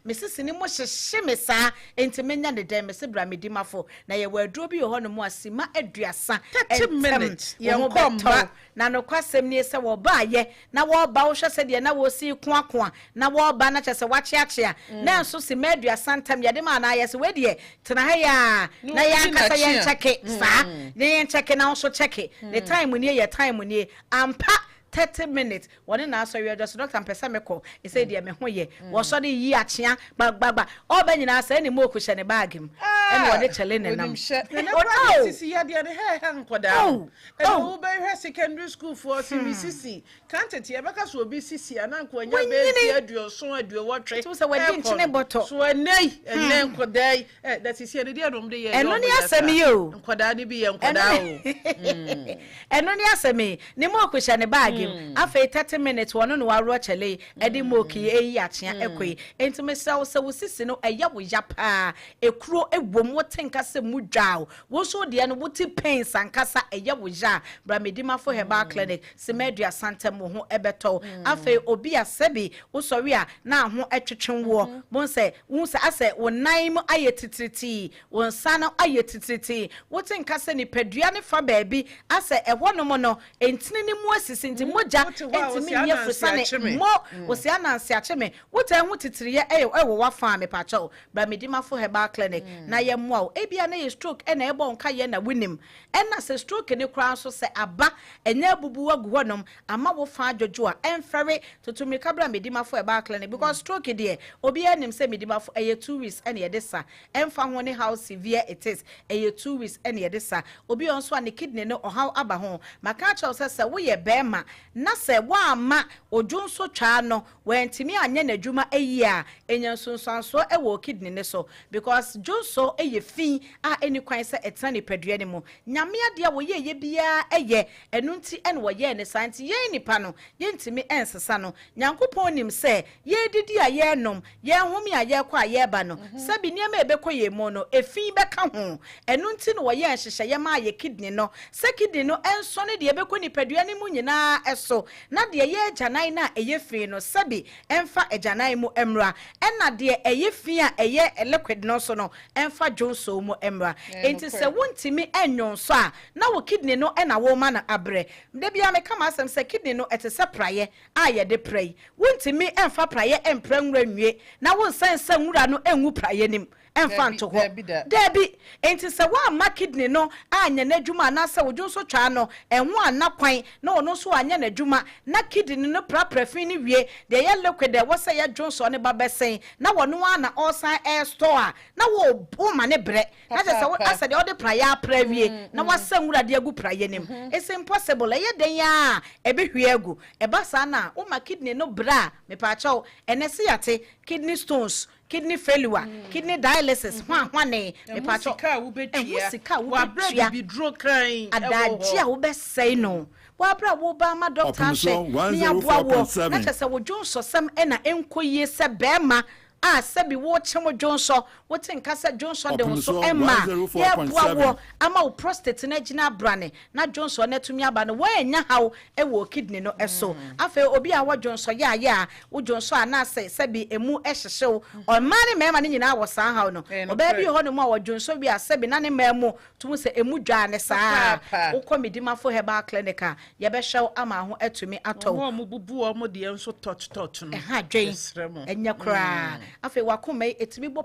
Speaker 12: me sisi ni mo hyehye me sa enti menya ne dem se bra medi mafo na ye waduro bi ho no mu ma aduasa
Speaker 1: 30 minutes
Speaker 12: yenkomba na no kwasem ne se wo ba ye na wo ba wo hwese de na wo si koakoa na wo ba na chese wachiachia na nso si ma aduasa ntam ye de ma na ye se we de tena ha ya na ya kasa ye ncheke sa ne ye ncheke na so cheke the time ni ye time ni ampa 30 minutes one na so we just doctor mpesa meko e say de me ho ye wo so de yi achia gbagba o ba nyina sa ni mo kuhye ne bag m e no de chele ne nam
Speaker 1: sisi ya de he nkoda e wo be hwe secondary school for sisi kantet ye beka so obi sisi ananko anya be ti aduoso aduowotwe
Speaker 12: so say we di nchine boto
Speaker 1: so enei ene nkoda that sisi ne de dom de ye
Speaker 12: eno ni asemi yo
Speaker 1: nkoda ne bi ye nkoda o
Speaker 12: eno ni asemi ni mo kuhye ne bag after 30 minutes one no waro chele edi moki eyi achia ekwe entimesa wo se wosisi no eya wo yapa ekuro ewom wotenka se mudwao wo so de no woti pain sankasa eya wo ja bramedima for herbal clinic semedua santem wo ho ebeto after obi asebi wo sori a na ho etwetwenwo bon se wo se ase wo nan mu ayetitriti wo nsa no ayetitriti wotenka se ni padua ne fa baabi ase eho no mo no entini ni mu asisi moja entimi ye frusane mo wosi anansi acheme wota hu titiriye ewo wafa me pacho bra medima fo herbal clinic na ye mo a ebia na ye stroke e na ebo nka ye na winim na se stroke ne kra so se aba enya bubu agu honom ama wo fa adwojo a emfere totumi ka bra medima fo herbal clinic because stroke de obi anim se medima fo 2 weeks ene ye desa emfa ho ne how severe it is 2 weeks ene ye desa obi onso a ne kidney no ohaw aba ho maka cha se wo ye bema na se wa ma odwonso twa no wentimi anye n'adwuma eyi a enyansonsanso e wo kidney ne so because jonso eye fin a eni kwan se etane padua ne mu nyame ade wo ye bia eye enunti ene wo ye ne santi ye nipa no ye ntimi ensesa no nyankopon nim se ye didi a ye nom ye homi a ye kwa ye ba no sabi niam ebekoye mu no efin beka ho enunti no wo ye nhyehyɛ ye ma ye kidney no se kidney no enso ne de ebeko ni padua ne mu nyina eso na de ye janai na eye fi no sabi emfa ejanai mu emra na de eye fi a eye liquid no so no emfa jonso mu emra enti se wontimi enwonso a na wo kidney no na wo ma na abre de bia me kama asem se kidney no etese praye a ye de pray wontimi emfa praye empra nwura nwie na wo nsansa nwura no enwu praye nim emfa nto ho debi enti se wa ma kidney no anya na adwuma na se wo jonso twa no enwo anakwan na ono so anya na adwuma na kidney no prapra fin ni wie de ye liquid de wo se ye jonso ne babesen na wono ana osan air store na wo boma ne bre na se wo asa de o de praya pra wie na wasa nwura de agu praye nim it's impossible ye den ya ebe hwie agu eba sa na wo ma kidney no bra me pa chaw enese yate kidney stones kidney failure kidney dialysis hwane me pa chaw musika wo betua
Speaker 1: bi dro kan
Speaker 12: adaji a wo be say no wabra wo ba ma doctor she ni aboa wo na chese wo jonso sam na enkoye se bema a sabi wo chemo jonso wo tinka se jonso de wo so emma ye boa wo ama wo prostate na gina brane na jonso na tumi aba no wo enya hawo e wo kidney no eso afa obi a wo jonso ya wo jonso ana se sabi emu ehyehyew o mane mema ne nyina wo san hawo no oba bi ho no mu a wo jonso bi a sabi na ne memu tumu se emu dwa ne saa wo komedima fo herbal clinic a ye be hyew ama ho atumi ato
Speaker 1: wo mu bubu wo mo de enso touch no
Speaker 12: ha dwen enya kra afa wakoma etimi bo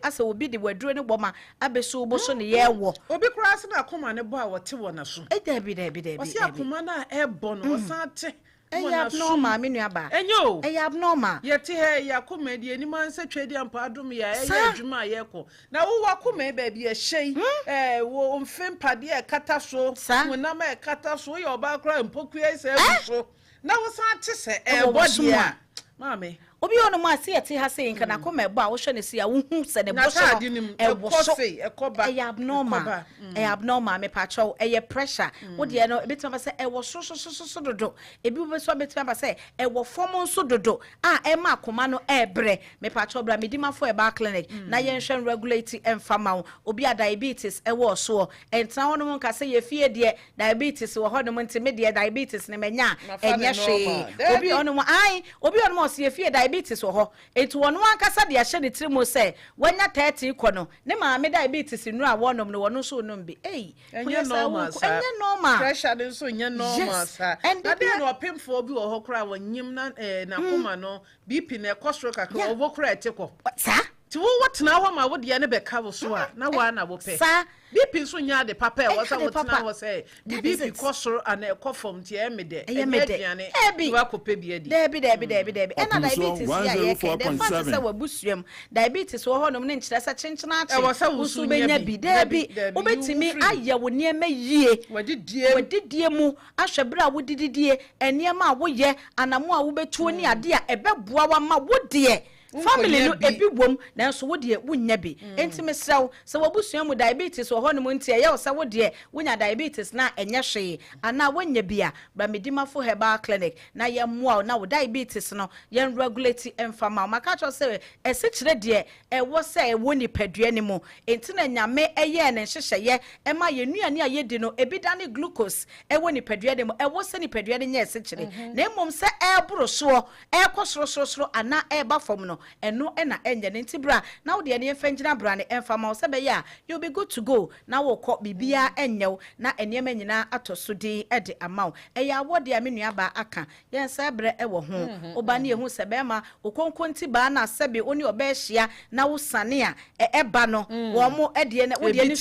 Speaker 12: asa obi de waduro ne boma abeso bo so ne ye wo
Speaker 1: obi kura se na akoma ne bo a wote wo na so
Speaker 12: debi
Speaker 1: osi akoma na ebo no osate
Speaker 12: abnormal me nuaba
Speaker 1: enyo
Speaker 12: abnormal
Speaker 1: yeti he yakoma die ni man se twedi ampa adom ya adwuma yeko na wo wakoma ba bia hyei wo mfempa de kata so wonam kata so ye oba kra mpokua se so na wo san te se body a mame
Speaker 12: obi ono ma se yete ha se nka na koma ebo a wo hwe ne se a wo hu se ne bo so abnormal abnormal me pa chow pressure wo de no ebetima ba se so dodo ebi be so betima ba se form so dodo e ma akoma no bre me pa chow bra medima for eba clinic na ye hwe regulate emfama wo obi a diabetes wo so entra ho no nka se ye fie de diabetes wo ho no ntime de diabetes ne menya enye hwe obi ono mo se ye fie diabetes wo ho etu wono ankasa de ahye ne trimo se wanya 30 kɔ no ne maame diabetes nu a wonom no wono so nom bi
Speaker 1: enye normal pressure den so enye normal sa na de no opemfo bi wo ho kra wonyim na koma no bp na cholesterol kakra wo kra etekɔ
Speaker 12: sa
Speaker 1: ti wo watena ho ma wo de ne be ka wo so a na wa na wo pe
Speaker 12: sa
Speaker 1: BP so nya de papa e wasa wotena wo say BP kosoro ana e kofom ti e mede aduane wa kope bi adi
Speaker 12: debi ena diabetes ya ye ke de fa se wabusuam diabetes wo honom ne nkyerɛ sa kyenkyena ache usu benya bi debi obetimi aye wo niema yie wadidie mu ahwɛ bra wo dididie eniema a wo ye anamo a wo betuo ni ade a ebeboa wa ma wo de family no ebi wom nanso wo de wunya bi entime sraw se wabusua mu diabetes wo hono mu ntia ye wo se wo de wunya diabetes na enye hwe ana wonya bia ba medimafo herbal clinic na ye moa na wo diabetes no ye regulate emfama maka cho se ese kire de wo se wo ni padua ni mu entina nyame eye ne hyehye ye ema ye nuane a ye di no ebi da ne glucose wo ni padua de mu wo se ni padua de nya ese kire na emom se boro so kosoro ana ba fom no eno na enye ne ntibra na wo de ne fengina bra ne emfama wo se be ya you be good to go na wo kɔ bibia enyew na enema nyina atosodi de amaw eya wode a menua ba aka yen sa bre wo ho oba ne ehu se be ma okonkonti ba na sebe oni oba hia na wo sane a eba no wo mo de ne wo de ne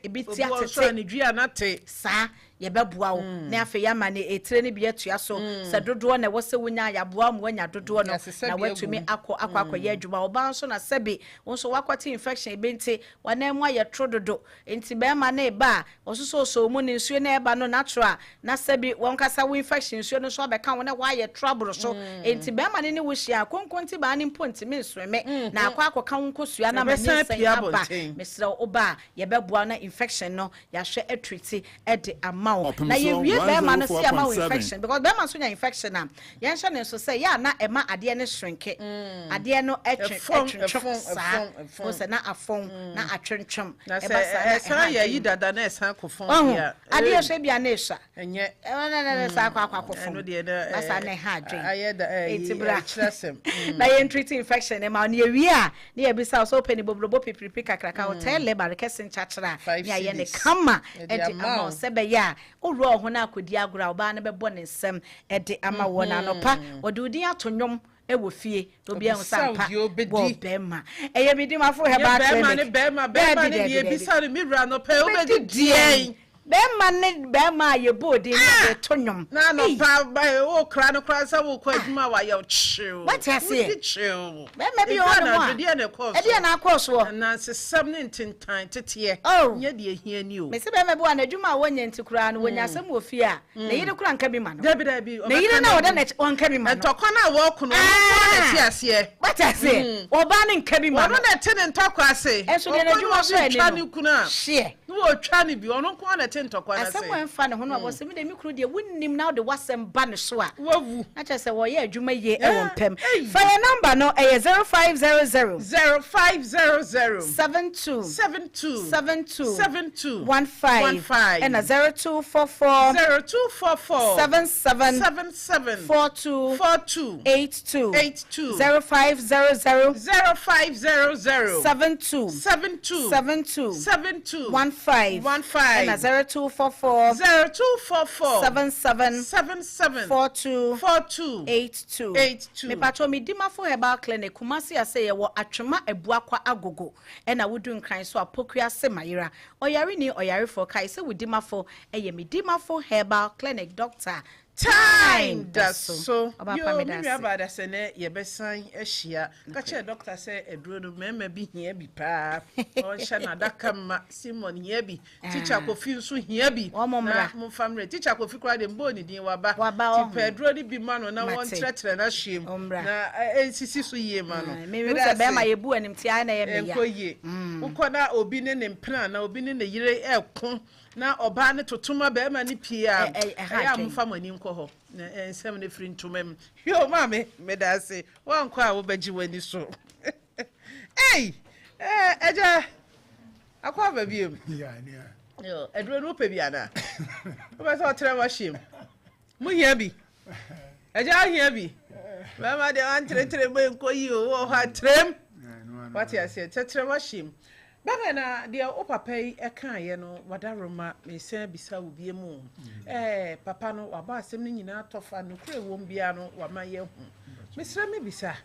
Speaker 1: ebiti atete ne dua na te
Speaker 12: sa ye beboa wo na afa ya ma ne etire ne bia tua so se dodo na wo se wonya ya boa mo wanya dodo no na watumi akọ ye adwuma oba nso na sebe wonso wakwati infection ebenti wana mu aye trododo enti be ma na eba ososo so mu ne nsuo na eba no natural na sebe won kasa wo infection nsuo no so abeka wo na wa ye trouble so enti be ma ne wo hia konkonti ba ne mponti me nsuome na akọ ka wo nkosua na ma ne sen aba mesra oba ye beboa na infection no ya hwe atreat de na ye wie be ma no see ama infection because be ma so nya infection na ye hye ne so say ya na ema ade ne shrinke ade no o se na afon na atwentwem
Speaker 1: e ba sa ya yi dada na esan kofon
Speaker 12: bia ade hye bia na esha enye na sa akofon no de na sa na ha adwen
Speaker 1: aye da etibra chresem
Speaker 12: na ye treat infection e ma na ye wie a na ye bisa so peni bobrobo pipripi kakraka hotel labor kesen chachara ya ye ne kama e de ama se be ya oro ho na akodi agora oba na bebo ne nsem e de ama wo na nopa ode udi atonnwom ewo fie obi ehun sampa wo bema eye medimafo herbal clinic
Speaker 1: bema ne ye bisa ni mira no pe o be di die
Speaker 12: Bema ye body na tonwom
Speaker 1: na no pa o kra no kra sa wo kwa adwuma wa ye chill
Speaker 12: what I say
Speaker 1: chill
Speaker 12: bema bi o no e dia na course wo
Speaker 1: na se 17 tete nya de ahia ni o
Speaker 12: me se bema bi wa na adwuma wo nya ntikura no wonya asem wo fie a na yire kura nka bi ma no
Speaker 1: dabi
Speaker 12: na yire na wo da na nka bi ma no
Speaker 1: ntokwa na wo kuno na ti ase
Speaker 12: what I say oba ne nka bi ma no
Speaker 1: na te ne ntokwa ase
Speaker 12: enso de na adwuma so ani
Speaker 1: no
Speaker 12: share
Speaker 1: wo twa ne bi ono ko na te ntokwa na se
Speaker 12: asem enfa ne ho no abose me de mi kru de wunnim na de wasem ba ne so a
Speaker 1: wavu
Speaker 12: na che se wo ye adwuma ye e won pem fa your number no 0500 72 15 and 0244 77 42 82 0500 72 15 and 0244 77 42 82 me patro me dimafo herbal clinic kumasi ase ye wo atwema ebuakwa agogo na wudu nkran so apokua semayira oyare ni oyare for kai se wudimafo eye me dimafo herbal clinic doctor
Speaker 1: time that's so
Speaker 12: yo
Speaker 1: me about that say ye besan ehia ka che doctor say eduro no mema bi hia bi pa o hye na daka ma Simon hia bi teacher Kofi nso hia bi na mo family teacher Kofi kra de mbo ni din waba ti pedro ni bi ma no na won tretre na hwem na ensisi so yie ma no
Speaker 12: me say be ma ye bu anim ti ai na ye me ya
Speaker 1: enkoye ukoda obi ne ne mpena na obi ne ne yire eko na oba ne totoma be ma ni pia ya mfa mani nko ho na ensem ne free ntomam yo mame me da se wankọ a wo baji wani so hey eja akwa ba biem
Speaker 5: ya ni
Speaker 1: yo edro no pe bia na o ba so tre wa shim mu hia bi eja hia bi mama de an tre bo nko yi o ha trem what you say tre wa shim baba na de o papa yi eka ye no wadaroma me se bisa wo bie mu papa no waba asem ni nyina tofa no kure wo mbia no wama ye hu mesra me bisa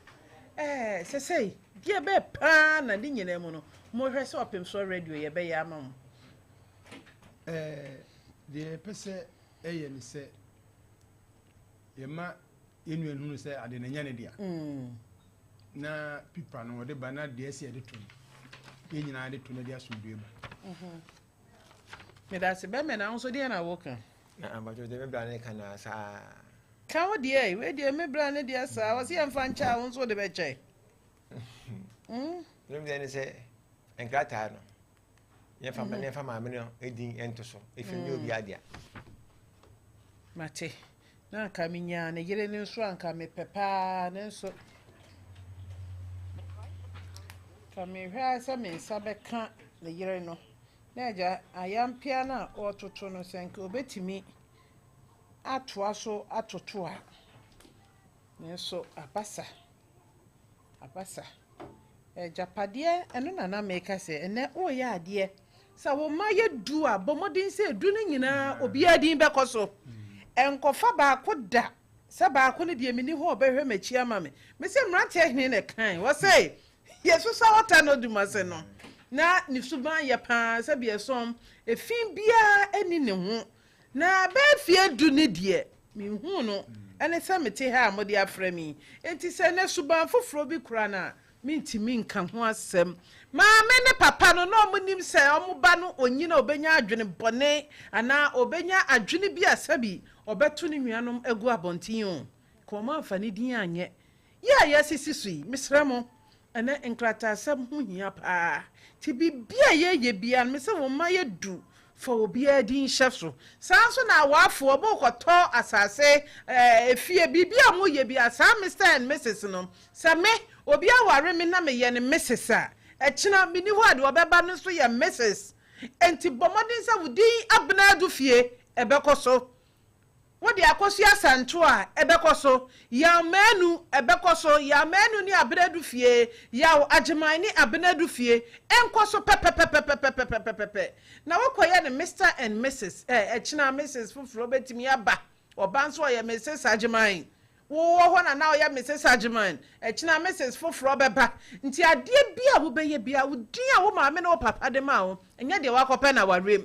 Speaker 1: sesei die be pa na ni nyina mu no mo hwe se Opemsuo radio ye be ya ama mo
Speaker 5: de pese eye ni se ye ma yenu enu se ade na nya ne dia na pipa no de bana de ese de to nyina de to na dia sumdue ba
Speaker 1: me da se be me na nso de na woka
Speaker 4: na ambajo de me bra ne kana sa
Speaker 1: ka wo de we de me bra ne de sa wo se emfa ncha wo nso de be che
Speaker 4: lem de ne se enkrata no ye fa me ne fa ma me no edin ento so efi ni obi adia
Speaker 1: mate na ka minya ne yire ne nso anka me pepa ne nso kami hwa se me sabeka le yire no na ja ayampia na ototo no senke obetimi atoa so atoto a nso abasa japade eno na meka se ene o ya ade sa wo maye du a bomodin se du no nyina obi adin bekoso enkofa ba koda se ba ko ne de mini ho obehwe machi ama me se mrante hene ne kan wo say yesu sa wata no dumase no na ni suban ye pa se bi esom efin bia eni ne ho na ba fie du ne de mi hu no ene se mete ha mo de afra mi enti se ne suban foforo bi kura na mintimi nka ho asem ma me ne papa no no munim se omuba no onyina obenya adwene bone ana obenya adwene bi asabi obeto ne nuanom egu abontin o ko ma afani din anye ya sisi sui misramo ana enkrata asem hu hia pa ti bibia ye bia me se wo ma ye du for obia din hyefso sanso na wafo obokoto asase efie bibia mo ye bia sa Mr and Mrs no se me obi aware me na me ye ne Mrs a echina mini ho ade obeba no so ye Mrs enti bomodin sa wudi abna du fie ebekoso wodi akoso asanto a ebekoso ya manu ebekoso ya manu ni abna du fie ya ageman ni abna du fie enkoso pepe na wokoye ne Mr and Mrs echina Mrs fufuro betimi aba obanso ye Mrs ageman wo ho na o ya Mrs ageman echina Mrs fufuro beba nti ade bia wo beye bia wo din a wo maame na wo papa de ma wo enya de wakope na warem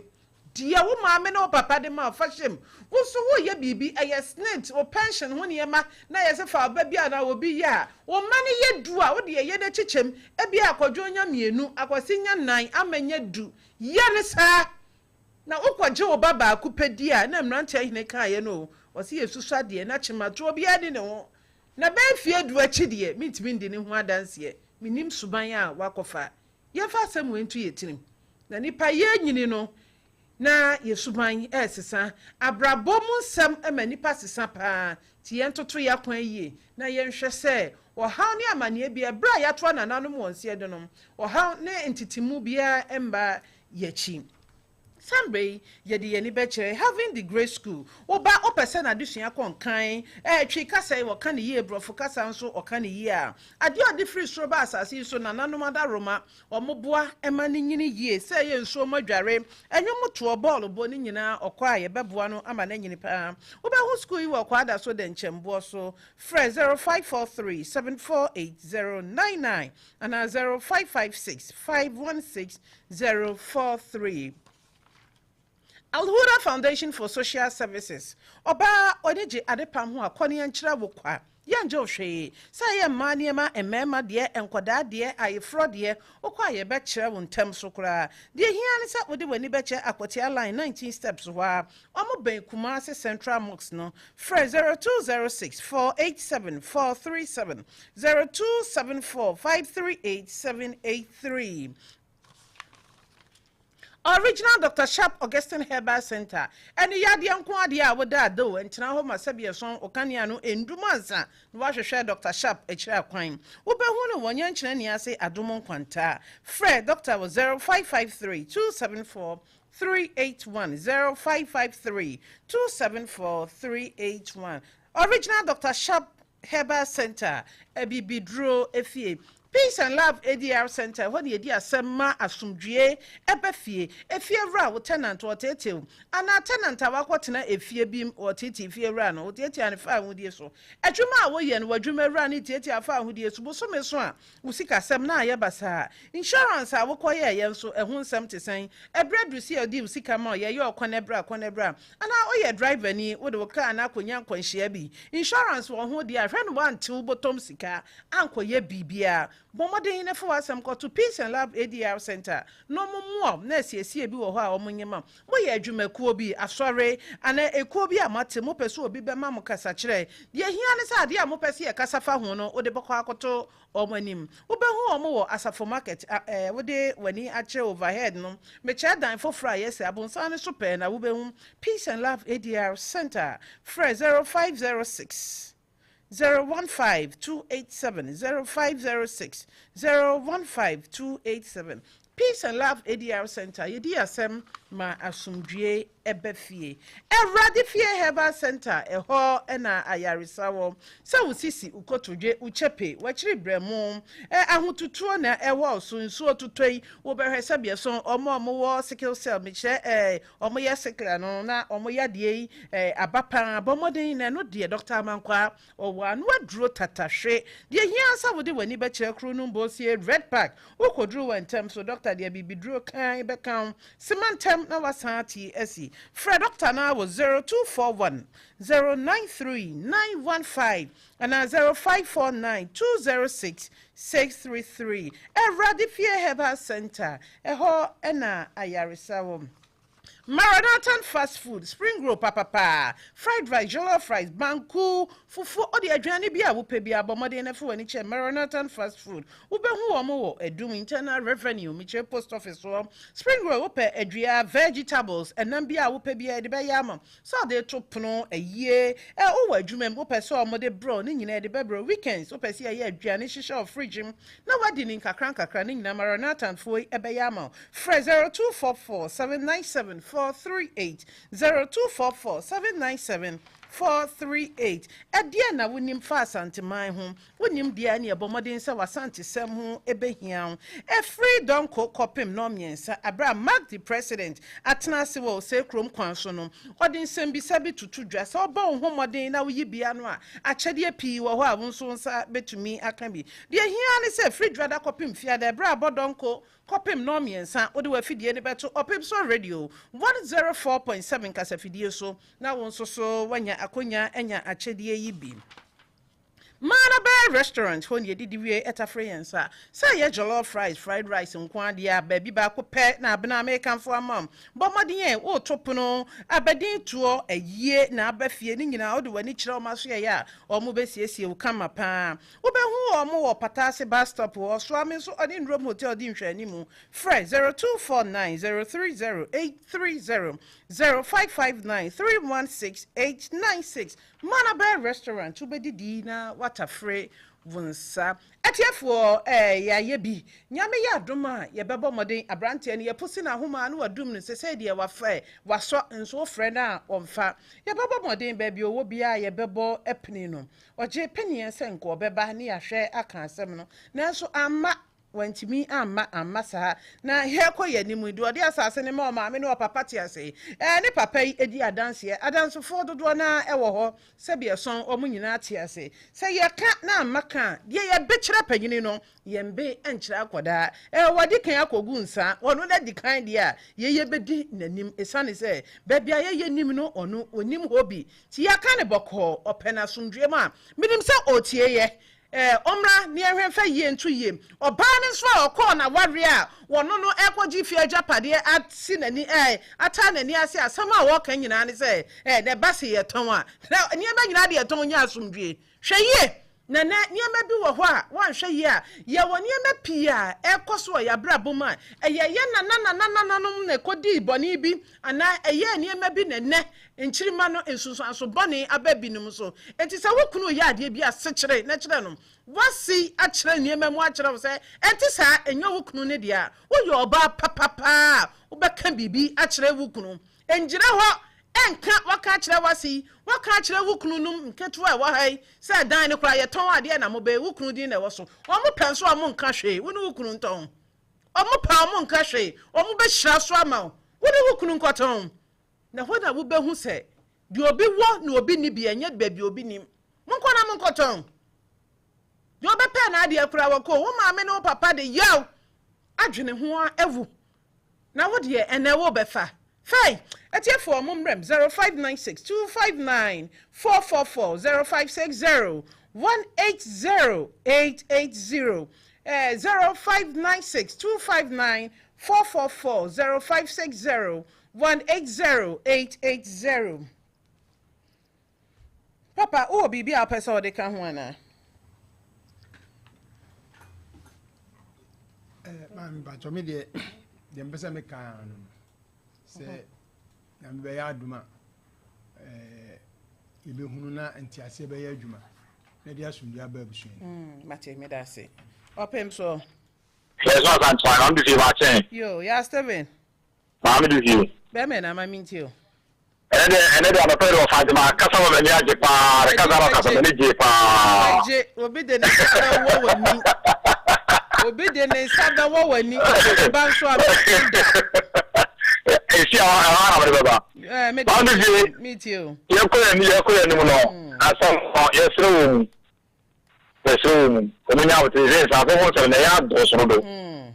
Speaker 1: dia wo maame na wo papa de ma fashem wo so wo ye bibi snit wo pension ho ne ma na ye se fa ba bia na wo bi ya wo mane ye du a wo de ye de chichem e bia akwadwo nya mienu akwase nya nan amanya du ye ne sa na ukwaje wo baba akupedi a na mrante ahine kan ye no o se yesusu de na chimato obi ade ne ho na ba fie du achi de mitimi ndi ne ho adanse minim suban a wakofa ye fa asem wentu ye tirim na nipa ye nyini no na yesuban sesa abrabom nsem ema nipa sesa pa ti yentoto ya kwan yie na yenhwe se ohaw ne amane bia bra ya to nananom wonse edenom ohaw ne entitimu bia emba yachi Sambe yedi yeni beche having the grade school oba opese na adusua konkan twi kasa wo kan ye brofo kasa nso o kan ye a ade odi free so ba asase so na nanom da roma omoboa ema ni nyini ye se ye nso madware enwom to ball bo ni nyina okwa ye beboa no ama na nyini pa oba hu school yi wo kwa da so de nchembo so fresh 0543 748099 and 0556 516 043 Alhuda Foundation for Social Services. Oba odeje adepam ho akoni enkyira wokwa. Yanjo hwe. Say maniema emema de enkoda de ayefro de okwa ye be kire wo ntem so kura. De hia ne sa wode wani be kire akwotia line 19 steps ho a. Omo ben Kumasi Central Mosque no. Free 0206 487 437 0274 538 783. Original Dr. Sharp Augustine Herbal Center. And the Yadian Quadia would that do and Tanahoma Sabia song Okaniano in Dumansa. Wash share Dr. Sharp a chair crime. Ubahuna one young Chania say Adumon Quanta. Fred Doctor was 0553 274 381 0553 274 381. Original Dr. Sharp Herbal Center. Ebi Bidro Efie. Peace and Love ADR Center. What the idea Sema Asumdue Ebefie Efievra wo tenant or tetew. Ana tenant awakwatina efie bim or tete efievra no tete an fa hudie so. Adwuma wo ye no adwuma ra ni tete afa hudie so boso me so a usika sem na aye basa. Insurance awokoye ye so ehun sem tesen. Ebredu si odi usika ma ye konebra. Ana oye driver ni wo de car na akonya nkwanhia bi. Insurance wo ho dia hwe no wan tew bottom sika ankoye bibia. Bomodin na for asem ko to Peace and Love ADR Center. No mo na siesie bi wo ho a omonyema. Mo ye adwumakuo bi asore ana ekuo bi amate mo pese obi be ma mo kasa kire. De hia ne sa de a mo pese ye kasa fa ho no wo de bokọ akoto omanim. Wo be hu omo wo asafo market wo de wani ache overhead no. Me cha dan for fry yes abonsa ne so pe na wo be hu Peace and Love ADR Center. Free 0506 015-287 0506 015-287. Peace and Love ADR Center. Yedi asem ma asumdue ebefie. Erade fie Herbal Center eho na ayarisawo. Sa usisi ukotodwe uchepe wachiri bremu ahotutuo na ewo so nsuo tutoi wo behwese bieso omo wo sickle cell meche omo ye sickle no na omo ya de abapa bomodin na no de Dr. Amankwa owo anu aduro tatahwe de hia sa wo de wani be kire kro no mbosie red pack ukodru wantem so Dr. de bibiduro kan be kan sementem na wasati esi Fred Doctor now was 0241 093 915 and 0549 206 633. Radifie Herbal Center. Eho ena ayarisawo. Maranathan fast food, spring roll papa, fried rice, jollof rice, banku, fufu, o di adwani bia wo pe bia bomode na fu ani che Maranathan fast food. Wo be hu omo wo edum internal revenue mi che post office wo. Spring roll wo pe adua vegetables enam bia wo pe bia de be yama. So de to pono ayie o wo adwuma wo pe so omo de bro ni nyina de be bro weekends wo pe se aye adwani hihye of fridge na wadi ni kakran ni nyina Maranathan fu e be yama. Free 0244 797 438 0244 797 438. Edia na wonim fa asante man ho wonim dia ne ebomodin se wasante sem ho ebehia free don kopim no miensa abra mark the president atenase wo se krom kwan so no odin sem bi sabi tutu dwa se oba ho modin na wo yibia no a akyede pii wo ho a wonso nsa betumi aka bi de hia ne se free drada kopim fia da abra bodon kopim no miensa wo de wafidie ne beto Opemsuo radio 104.7 kasafidie so na wonso so wanya akonya enya akyedie yi bi Manaba restaurant hon ye didi wie etafriensa say ye jollof rice fried rice nkwa dia baby ba ko pe na abena American for amam bomodin ye o topono abedin tuo ayie na abafie ni nyina o de wani kire o maso ye ya o mo besiesie o kama pa wo be hu o mo wo patase bus stop o so am so oni ndrom hotel di nhwani mu free 0249030830 0559316896 Manaba restaurant ubedidi na watafre vunsa etiefo ya yebi nyame ya doma ye bebo modern abrante ne ye pusi na homa na wadum ne sese de wafa waso nso frɛ na omfa ye bebo modern ba bi owo bia ye bebo epini no oje peni ense nko beba ne ya hwɛ aka asɛm no nanso amma wantimi amma saa na he koye nimu do de asase ne ma maame ne papa te ase ne papa yi edi adansofo dodo na ewo ho se be son omu nyina te ase se ye ka na maka de ye bekire panyini no ye mbe enkyira akoda wadi kan akogu nsa ono na di kan dia ye bedi nanim esane se bebia ye nim no ono onim hobi ti ya ka ne boko opena sumdwe ma minim se otie ye omra ni ehwenfa yie ntu yie oba ne so okọ na ware a wono no ekogi fi agapade ati nani ata nani ase asam a wo kan nyina ne se ne base ye ton a ni eba nyina de ton nya asumdwe hweye na niema bi wo ho a wan hweye a ye wo niema pi a ekoso ya braboma ye na ne kodi boni bi ana ye niema bi ne nchirima no ensusu aso boni ababinum so enti se wokunu ya ade bi asechire na kire no wasi akire niema mu akire se enti sa enyo wokunu ne dia wo yo oba papapa wo beka bibi akire wokunu enjire ho enka waka kire wasi waka kire wukunu num nketuwa wa hai se dan ne kura ye ton ade na mo be wukunu din na wo so omo penso omo nka hwe wonu wukunu nton omo pa omo nka hwe omo be hira so ama wonu wukunu nkoton na hoda wo be hu se di obi wo na obi ni bi enye ba bi obi nim monko na monkoton di obi pe na ade kura wo ko wo maame no papa de yaw adwene ho a evu na wo de ene wo be fa Fai, etie for mumrem 0596 259 444 0560 180 880 0596 259 444 0560 180 880 Papa, o bibi a pesa o de ka ho ana
Speaker 5: man ba to me de mpesa me kan se na me ya aduma ibe hunu na ntiase be ya aduma na dia sumdia ba busu
Speaker 1: mate me da se Opemsuo
Speaker 7: yes no can try I'm busy watching
Speaker 1: yo ya Steven
Speaker 7: I'm busy
Speaker 1: be me na ma mintio
Speaker 7: ene de amapero fazima kasa wa menya je pa kasa me je pa
Speaker 1: je obi de ne sada wo wani obi de ne sada wo wani ba so abenda
Speaker 7: esi awa na baba
Speaker 1: me too
Speaker 7: ye ko ni mo no asam yesro omenya wote ze sa ko so na ya do so do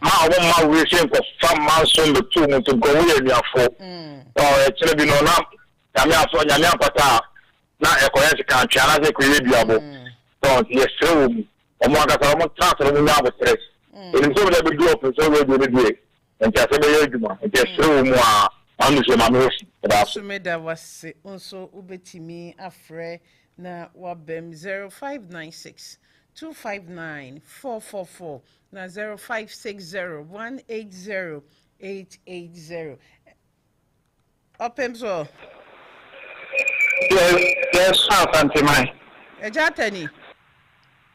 Speaker 7: ma wo ma we se ko fam ma so le tu mo to go we ni afo e kire bi no na nyame apata na e ko yesi kan twa na se ko ye bi abo so yesro omo aka so mo transfer mo nya abo stress e so le bi do open so we do be and just be adwuma just through mu a anu se ma no si da
Speaker 1: so me da wase onso ubetimi afre na wabem 0596 259 444 na 0560 180 880 Opemsuo
Speaker 7: yes Auntie Mai
Speaker 1: ejatani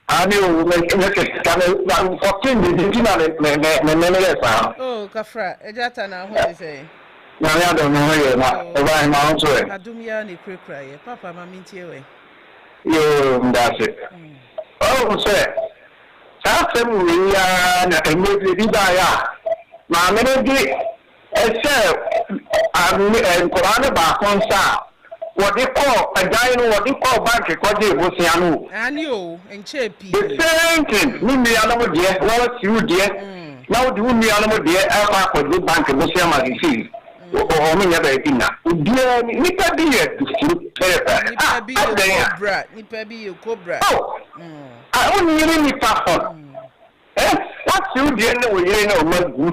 Speaker 7: ani o me kan na 14 di na me sa
Speaker 1: oh kafra ejata na ho say
Speaker 7: na ya do no ye na e ba ma on so e
Speaker 1: adum ya ni krekra ye papa ma mintie we
Speaker 7: yo ndase oh so sa se mu ya na emo di ba ya ma me di ese an Quran ba konsa wodi ko ajayin wodi ko bank ko je bo se anu
Speaker 1: ani o enche pi
Speaker 7: the same thing ni mi anamu de wo si u de na wo di u mi anamu de e fa ko do bank bo se ma si o mi nya ba tina die ni pa bi ye tu
Speaker 1: ni pa bi ye cobra
Speaker 7: ah o ni ni pa fo what you de na wo ye na o magu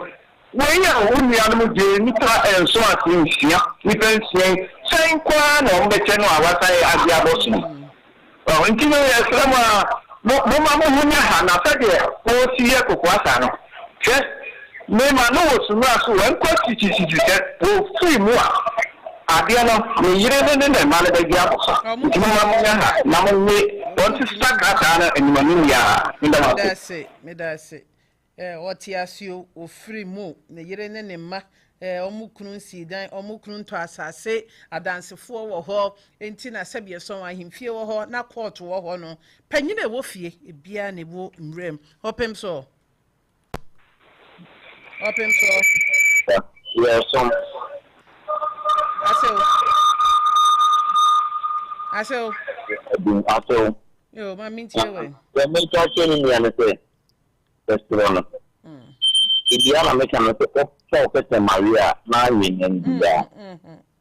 Speaker 7: wo ya o mi anamu de ni ta enso asinsia ni pensie sai kwa na o mbeche no awasai adia bosu oh ntino ya selama mo hunya ha na sade o si ye kokwasa no che me ma no wo sunu aso wan kwa titi se o free mu a adia no me yire ne ma le bagi abosa ntino ma mo nya ha na mo we on ti start that na animani ya inda
Speaker 1: me da se oti asio o free mu ne yire ne ma omukunu nsidan omukunu nto asase adansefo wo ho enti na sebie so ahemfie wo ho na court wo ho no panyina wo fie ebia ne wo mrem Opemsuo Opemsuo.
Speaker 7: Yes, so.
Speaker 1: Aso. Yo, mami ntiwe.
Speaker 7: The major change in the festival. Idiana make an offer Maria, marrying and Bia.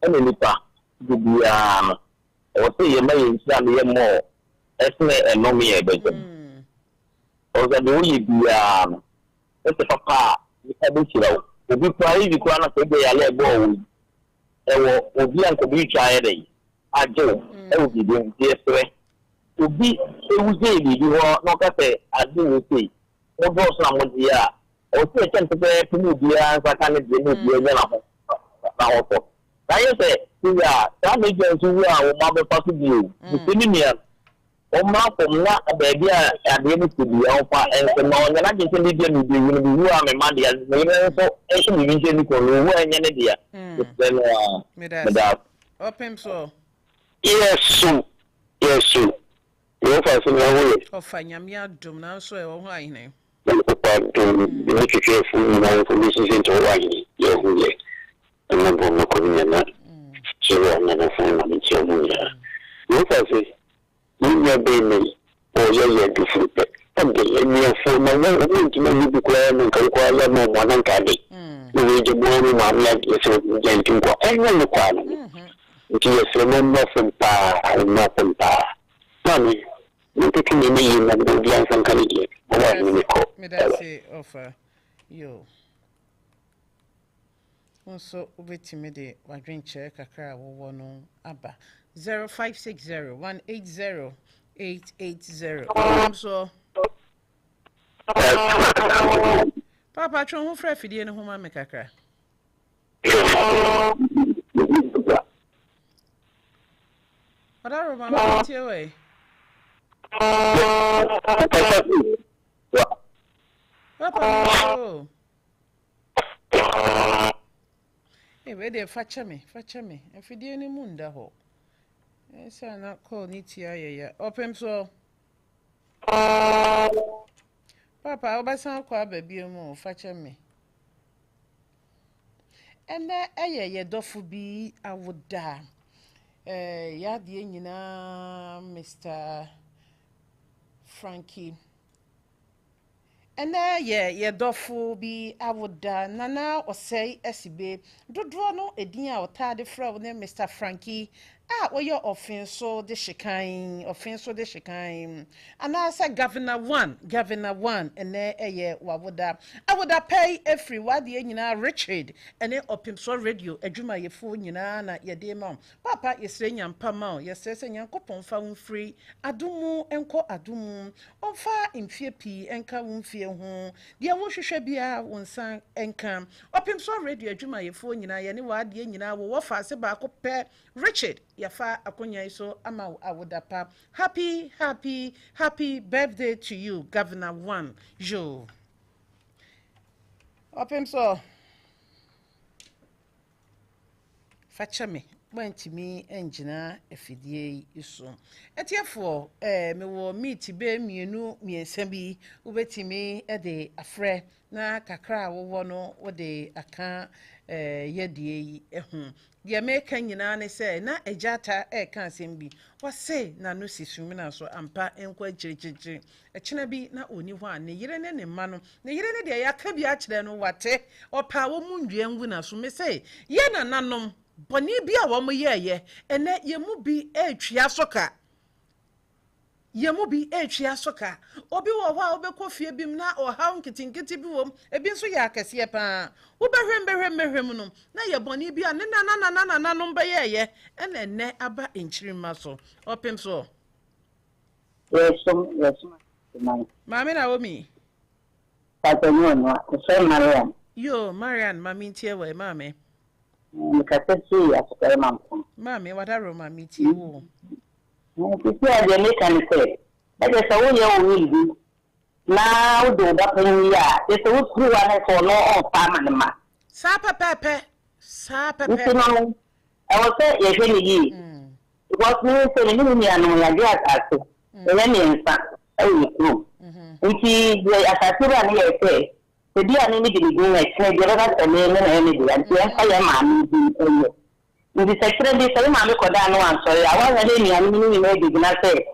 Speaker 7: And Nipa, Bia, or say you may stand more, estimate and no me a better. Or the only Bia, it's a papa, the be private, you can't say they are let go. Or be uncle be child. I do, I will be doing yesterday. To be, it was baby, you are not a say, I do say. What was some of the year? Or say, I can't to move the answer, I can't do the now. I say, we are, that makes us who are mother possible. The Simeon, or Malcolm, not a baby, and able to be alpha and the non, and I can tell you, you are my money, and so, actually, we can go over and idea. Then,
Speaker 1: Opemsuo.
Speaker 7: Yes, so. Yes, so. You
Speaker 1: Ofa nyamia dum na so e wo ho ahine.
Speaker 7: You make it careful now information into why you are and I'm going to come in that. So I'm never find out it's your moon. You say, you are baby, or you're different. And the for my own to me declare and conquer more one candy. You read the morning, I'm like yourself, gentle, and one requirement. It is a moment from power and not from power. Mommy. You taking me in and do some kind of game.
Speaker 1: Me that say offer yo. Also ubetimi de wadwen check kakra wo no aba 0560180880. So Papa chon ho fra fidie ne ho ma me kakra. Odaro mama tie we. Papa, hey, where they fetch me? If you didn't munda ho, yes, I not call Nitia. Opemsuo. Papa, I'll buy some quab baby more, fetch me. And that ye dofu be, I would die. Ya dear, Mr. Frankie. And there, ye dofu be I would nana or say SB. Do draw no a dear or tardy from Mr. Frankie. Well, your offense so the shikain, and I said Governor one, and there a year what would I would pay every what the Richard and then Opemsuo radio, a juma your phone, na your dear mom. Papa is saying yam pamau, yes, says and young coupon found free. Adumu and co adumu on far in fear p and come fear home. Dear Wusha Shabia one sang and come. Opemsuo radio, a juma your phone, any what the will offer Sabako pair Richard. Yafa akonya so ama awodapa. Happy birthday to you, Governor One. Jo. Opemsuo. Facha me. Went me engineer efidie iso. Etiafo me wo meet be mienu miensa bi ubetimi de afre na kakra wo no wo de aka yedie ehun. The American nyina say na ejata kan sembi wase na no sisumi na so ampa enkwa chirichiri echina bi na oni ho a ne yire ne ne ma no ne yire ne de yaka bi a kire no wate opa wo mu ndwe ngu na so me say ye na nanom boni bi a wo mo ye ene ye mu bi etwia soka obi wo ho a obekọ fie bim na o ha nkitinkiti bi wom ebi nso ya akese pa wo behwem no na ye boni bi a ne na no mba ye ene aba enchirima so Opemsuo.
Speaker 7: Yes,
Speaker 1: Mami na omi.
Speaker 7: Papa no so Marian.
Speaker 1: Yo Marian mami tie we mami.
Speaker 7: Mkatesi ya sukari mampo.
Speaker 1: Mami wadaro mami tie wo.
Speaker 7: Mkisia de mekanise. Ede sa wo ye wo yi. Na wo do da pen ya. Ese wo kru wa na so no on pa manema.
Speaker 1: Sa pepe.
Speaker 7: No. I was say ye hwe ni yi. Because me say ni ni anu ya dia asase. Ele ni nsa. E yi kru. Nti ye asase ra ni ye say. The dear name is doing a snake, the other name and anything, and I am in the section this time I could not one, sorry, I was a lady, I mean, maybe not say,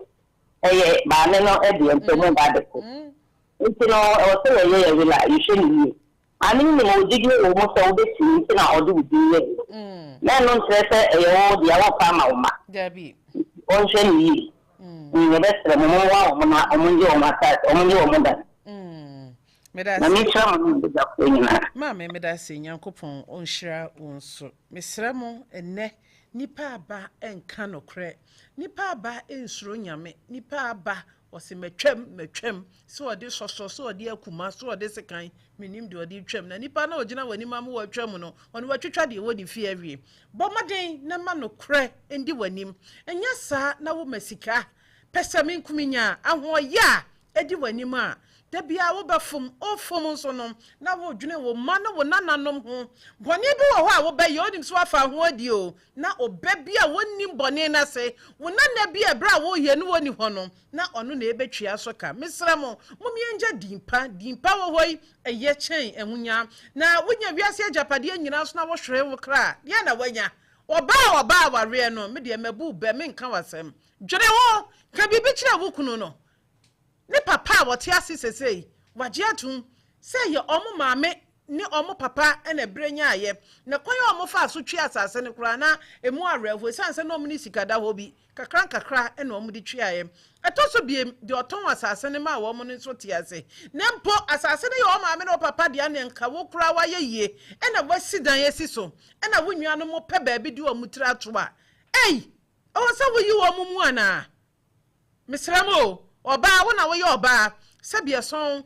Speaker 7: eh, but I know Eddie and so no bad. You know, I was saying, yeah, you shouldn't be. I mean, you know, dig almost all this things in our do be. Then on says, the other farmer,
Speaker 1: Debbie.
Speaker 7: On Shenny, in the best of the moment, among your matters, among your mother.
Speaker 1: Mamma, medasi Yankopon on shira unso. Misremo ene nipa ba enka nokre. Nipa ba ensuro nyame. Nipa ba wose metwem so ode soso so ode akuma so ode sekan menim de ode twem na nipa na ogina wani mamu wa twem no ono watwetwa de wodi fi awie. Bomaden na ma nokre endi wanim. Enya sa na wo masika. Pesa min kuminya ahoya edi wanim a da bia wo befom ofom so no na wo dwene wo ma na wo nananom ho bone bi wo ho a wo be ye onim so afa ho adi o na oba bia wonim bone na se wo nana bia bra wo ye no woni ho no na ono na ebetwia so ka misramo momienja dimpa wo hoi eye chen ehunya na wonya wiase agapade nyina so na wo hwere wo kra dia na wanya oba ware no me de mabu be me nka wasem dwene ho ka bibi kire wo kunu no ne papa wote ase sesei wagye atum say ye omo maame ni omo papa ena brenya aye na kwan omo fa so twi asase ne kura na emu arefu sanse na omo ni sikada ho bi kakra ena omo di twi aye etoso biem de oton asase ne ma wo omo ne so te ase na mpo asase ne ye omo maame na papa de ane nka wo kura wa ye yie ena wasidan yesi so ena wonua no mo pe ba bi di omo tira to a o se wo yi wo mu ana misramo oba wona wo ye oba sabia son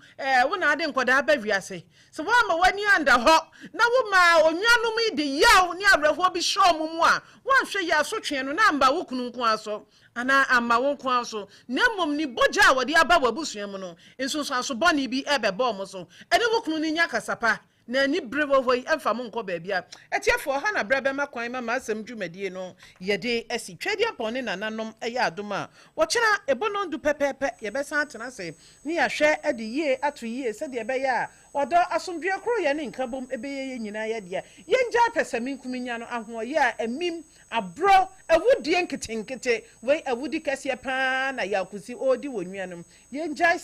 Speaker 1: wona ade nkoda ba wiase so wa ma wani anda ho na wo ma onwanom ide yaw ni abrafo bi show mu a wan hwe ya so twen no na amba wo kunu nko aso ana amma wo nko aso na mom ni boja wode aba wabusua mu no enso aso boni bi ebebo mo so ene wo kunu ni nya kasapa na ni brevo hoi emfa mo nko ba bia etiefo ha na brebe makwan ma asem dwumadie no yede asi twedi apone nananom eye adoma wo kira ebono ndu pepepe ye besa atena se ni ya hwe ade yie ato yie se de be ya odo asomdwe kro ye ne nkabom ebe ye nyina ye de ye nja pesamin kuminya no ahoye a emim abro awudie nketenkete we awudi kase pa na yakusi odi wonuanom ye nja